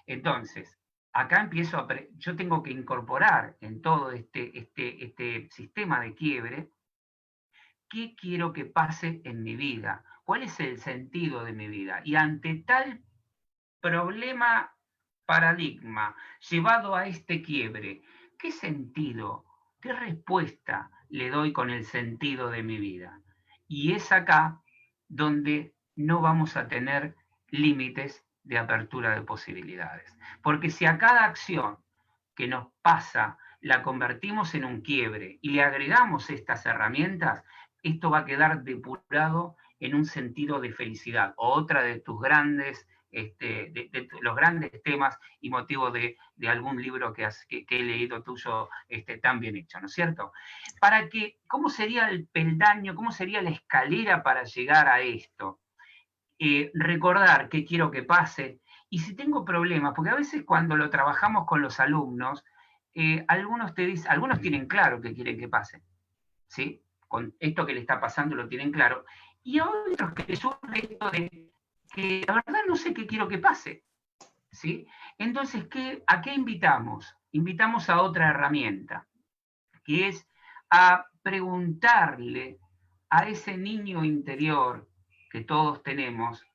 Entonces, acá empiezo yo tengo que incorporar en todo este sistema de quiebre, ¿qué quiero que pase en mi vida? ¿Cuál es el sentido de mi vida? Y ante tal problema, paradigma, llevado a este quiebre, ¿qué sentido, qué respuesta le doy con el sentido de mi vida? Y es acá donde no vamos a tener límites de apertura de posibilidades. Porque si a cada acción que nos pasa la convertimos en un quiebre y le agregamos estas herramientas, esto va a quedar depurado en un sentido de felicidad. Otra de tus grandes, de los grandes temas y motivo de algún libro que he leído tuyo tan bien hecho, ¿no es cierto? Para que, ¿cómo sería el peldaño, cómo sería la escalera para llegar a esto? Recordar qué quiero que pase, y si tengo problemas, porque a veces cuando lo trabajamos con los alumnos, algunos tienen claro qué quieren que pase, ¿sí? Con esto que le está pasando lo tienen claro, y a otros que les surge esto de que la verdad no sé qué quiero que pase, ¿sí? Entonces, ¿a qué invitamos? Invitamos a otra herramienta, que es a preguntarle a ese niño interior que todos tenemos,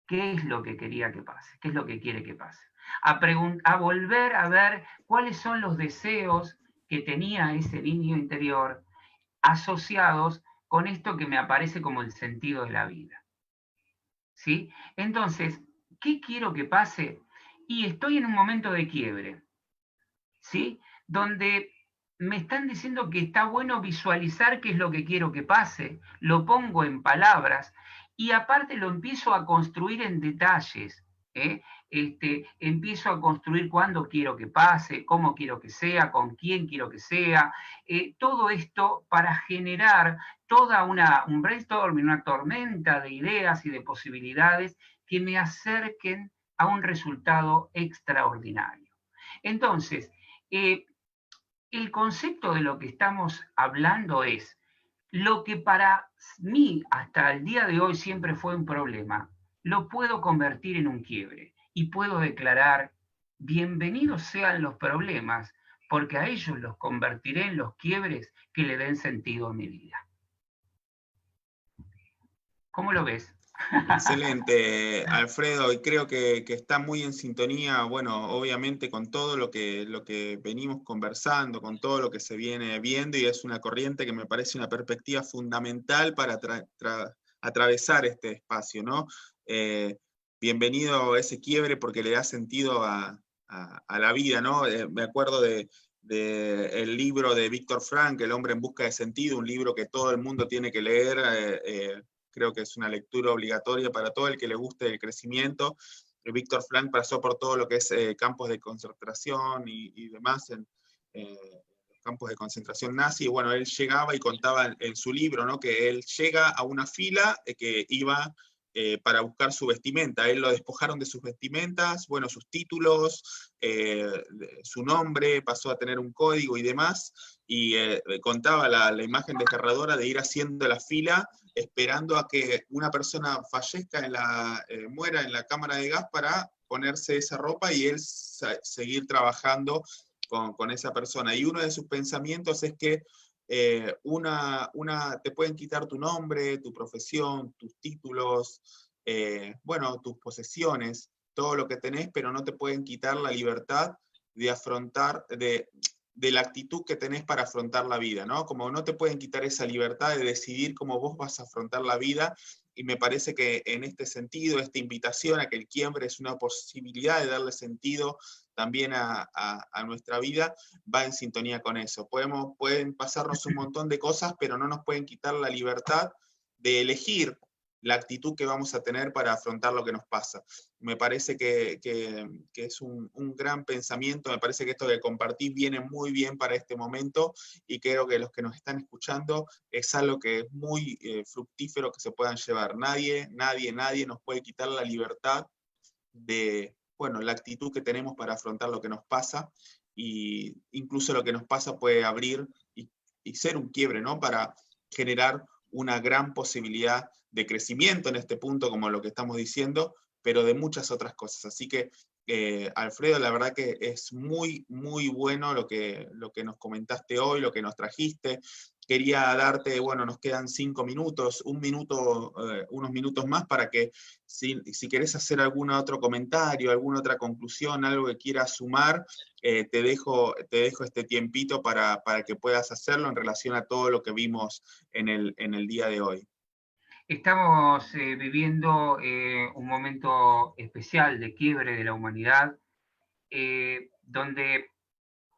¿qué es lo que quería que pase? ¿Qué es lo que quiere que pase? A volver a ver cuáles son los deseos que tenía ese niño interior asociados con esto que me aparece como el sentido de la vida. ¿Sí? Entonces, ¿qué quiero que pase? Y estoy en un momento de quiebre, ¿sí? Donde me están diciendo que está bueno visualizar qué es lo que quiero que pase, lo pongo en palabras y aparte lo empiezo a construir en detalles. Empiezo a construir cuándo quiero que pase, cómo quiero que sea, con quién quiero que sea, todo esto para generar toda un brainstorming, una tormenta de ideas y de posibilidades que me acerquen a un resultado extraordinario. Entonces, el concepto de lo que estamos hablando es lo que para mí hasta el día de hoy siempre fue un problema, lo puedo convertir en un quiebre y puedo declarar, bienvenidos sean los problemas, porque a ellos los convertiré en los quiebres que le den sentido a mi vida. ¿Cómo lo ves? Excelente, Alfredo, y creo que está muy en sintonía, bueno, obviamente con todo lo que venimos conversando, con todo lo que se viene viendo, y es una corriente que me parece una perspectiva fundamental para atravesar este espacio, ¿no? Bienvenido a ese quiebre porque le da sentido a la vida, ¿no? Me acuerdo de el libro de Víctor Frank, El hombre en busca de sentido, un libro que todo el mundo tiene que leer. Creo que es una lectura obligatoria para todo el que le guste el crecimiento. Víctor Frank pasó por todo lo que es campos de concentración y demás en los campos de concentración nazi, y bueno, él llegaba y contaba en su libro, ¿no? Que él llega a una fila que iba para buscar su vestimenta. Él lo despojaron de sus vestimentas, bueno, sus títulos, su nombre, pasó a tener un código y demás, y contaba la imagen desgarradora de ir haciendo la fila esperando a que una persona fallezca muera en la cámara de gas para ponerse esa ropa y él seguir trabajando con esa persona. Y uno de sus pensamientos es que te pueden quitar tu nombre, tu profesión, tus títulos, bueno, tus posesiones, todo lo que tenés, pero no te pueden quitar la libertad de afrontar, de la actitud que tenés para afrontar la vida, ¿no? Como no te pueden quitar esa libertad de decidir cómo vos vas a afrontar la vida, y me parece que en este sentido, esta invitación a que el quiebre es una posibilidad de darle sentido también a nuestra vida, va en sintonía con eso. Pueden pasarnos un montón de cosas, pero no nos pueden quitar la libertad de elegir la actitud que vamos a tener para afrontar lo que nos pasa. Me parece que es un gran pensamiento, me parece que esto que compartí viene muy bien para este momento, y creo que los que nos están escuchando es algo que es muy fructífero que se puedan llevar. Nadie nos puede quitar la libertad de, bueno, la actitud que tenemos para afrontar lo que nos pasa, y incluso lo que nos pasa puede abrir y ser un quiebre, ¿no? Para generar una gran posibilidad de crecimiento en este punto, como lo que estamos diciendo, pero de muchas otras cosas. Así que, Alfredo, la verdad que es muy, muy bueno lo que nos comentaste hoy, lo que nos trajiste. Quería darte, bueno, nos quedan 5 minutos, unos minutos más para que, si querés hacer algún otro comentario, alguna otra conclusión, algo que quieras sumar, te dejo este tiempito para que puedas hacerlo en relación a todo lo que vimos en el día de hoy. Estamos viviendo un momento especial de quiebre de la humanidad, donde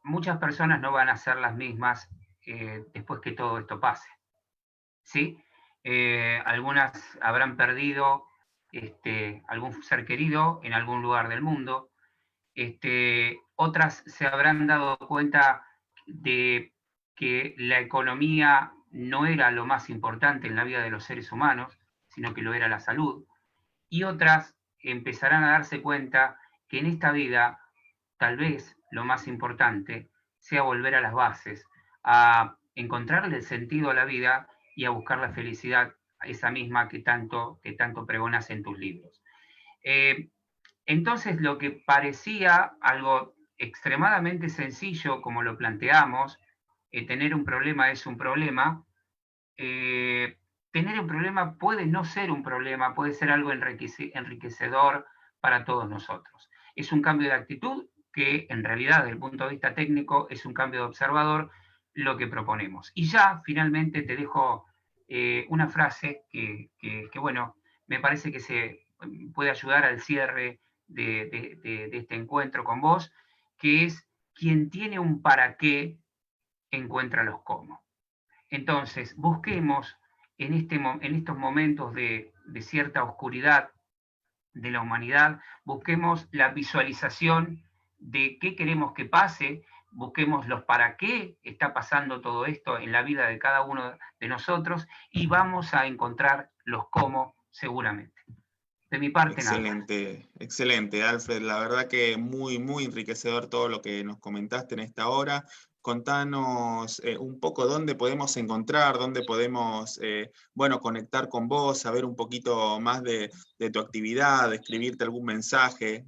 muchas personas no van a ser las mismas después que todo esto pase. ¿Sí? Algunas habrán perdido algún ser querido en algún lugar del mundo. Otras se habrán dado cuenta de que la economía no era lo más importante en la vida de los seres humanos, sino que lo era la salud. Y otras empezarán a darse cuenta que en esta vida tal vez lo más importante sea volver a las bases, a encontrarle el sentido a la vida y a buscar la felicidad, esa misma que tanto pregonas en tus libros. Entonces, lo que parecía algo extremadamente sencillo, como lo planteamos, tener un problema es un problema, tener un problema puede no ser un problema, puede ser algo enriquecedor para todos nosotros. Es un cambio de actitud que en realidad desde el punto de vista técnico es un cambio de observador lo que proponemos. Y ya finalmente te dejo una frase que, bueno, me parece que se puede ayudar al cierre de este encuentro con vos, que es: quien tiene un para qué encuentra los cómo. Entonces, busquemos en estos momentos de cierta oscuridad de la humanidad, busquemos la visualización de qué queremos que pase, busquemos los para qué está pasando todo esto en la vida de cada uno de nosotros, y vamos a encontrar los cómo seguramente. De mi parte, nada más. Excelente, Alfred. La verdad que muy, muy enriquecedor todo lo que nos comentaste en esta hora. Contanos un poco dónde podemos encontrar, dónde podemos, bueno, conectar con vos, saber un poquito más de tu actividad, escribirte algún mensaje,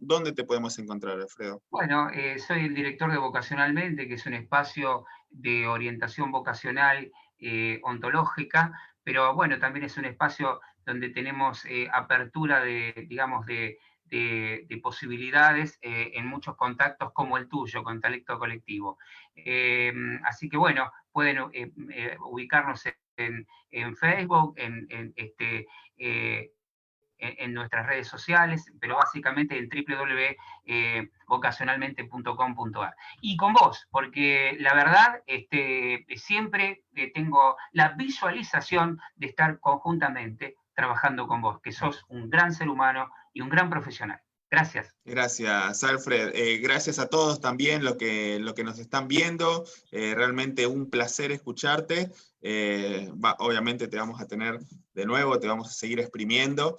dónde te podemos encontrar, Alfredo. Bueno, soy el director de Vocacionalmente, que es un espacio de orientación vocacional ontológica, pero bueno, también es un espacio donde tenemos apertura digamos, de posibilidades en muchos contactos como el tuyo, con Talento Colectivo. Así que bueno, pueden ubicarnos en Facebook, en nuestras redes sociales, pero básicamente en www.vocacionalmente.com.ar. Y con vos, porque la verdad, siempre tengo la visualización de estar conjuntamente trabajando con vos, que sos un gran ser humano y un gran profesional. Gracias. Gracias, Alfred. Gracias a todos también lo que nos están viendo. Realmente un placer escucharte. Obviamente te vamos a tener de nuevo, te vamos a seguir exprimiendo,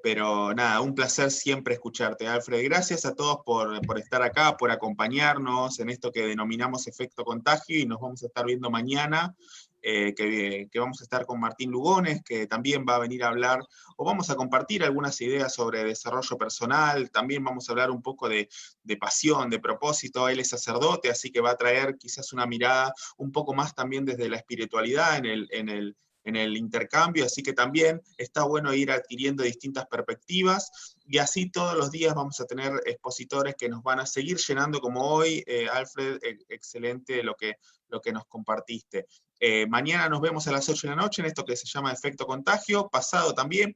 pero nada, un placer siempre escucharte, Alfred. Gracias a todos por estar acá, por acompañarnos en esto que denominamos efecto contagio, y nos vamos a estar viendo mañana, que vamos a estar con Martín Lugones, que también va a venir a hablar, o vamos a compartir algunas ideas sobre desarrollo personal. También vamos a hablar un poco de pasión, de propósito. Él es sacerdote, así que va a traer quizás una mirada un poco más también desde la espiritualidad en el intercambio, así que también está bueno ir adquiriendo distintas perspectivas, y así todos los días vamos a tener expositores que nos van a seguir llenando, como hoy, Alfred, excelente lo que nos compartiste. Mañana nos vemos a las 8 de la noche en esto que se llama Efecto Contagio, pasado también,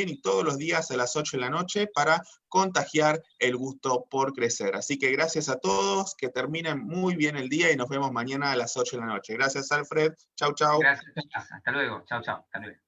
y todos los días a las 8 de la noche para contagiar el gusto por crecer. Así que gracias a todos, que terminen muy bien el día y nos vemos mañana a las 8 de la noche. Gracias, Alfred. Chau, chau. Gracias, hasta luego. Chao, chao. Hasta luego.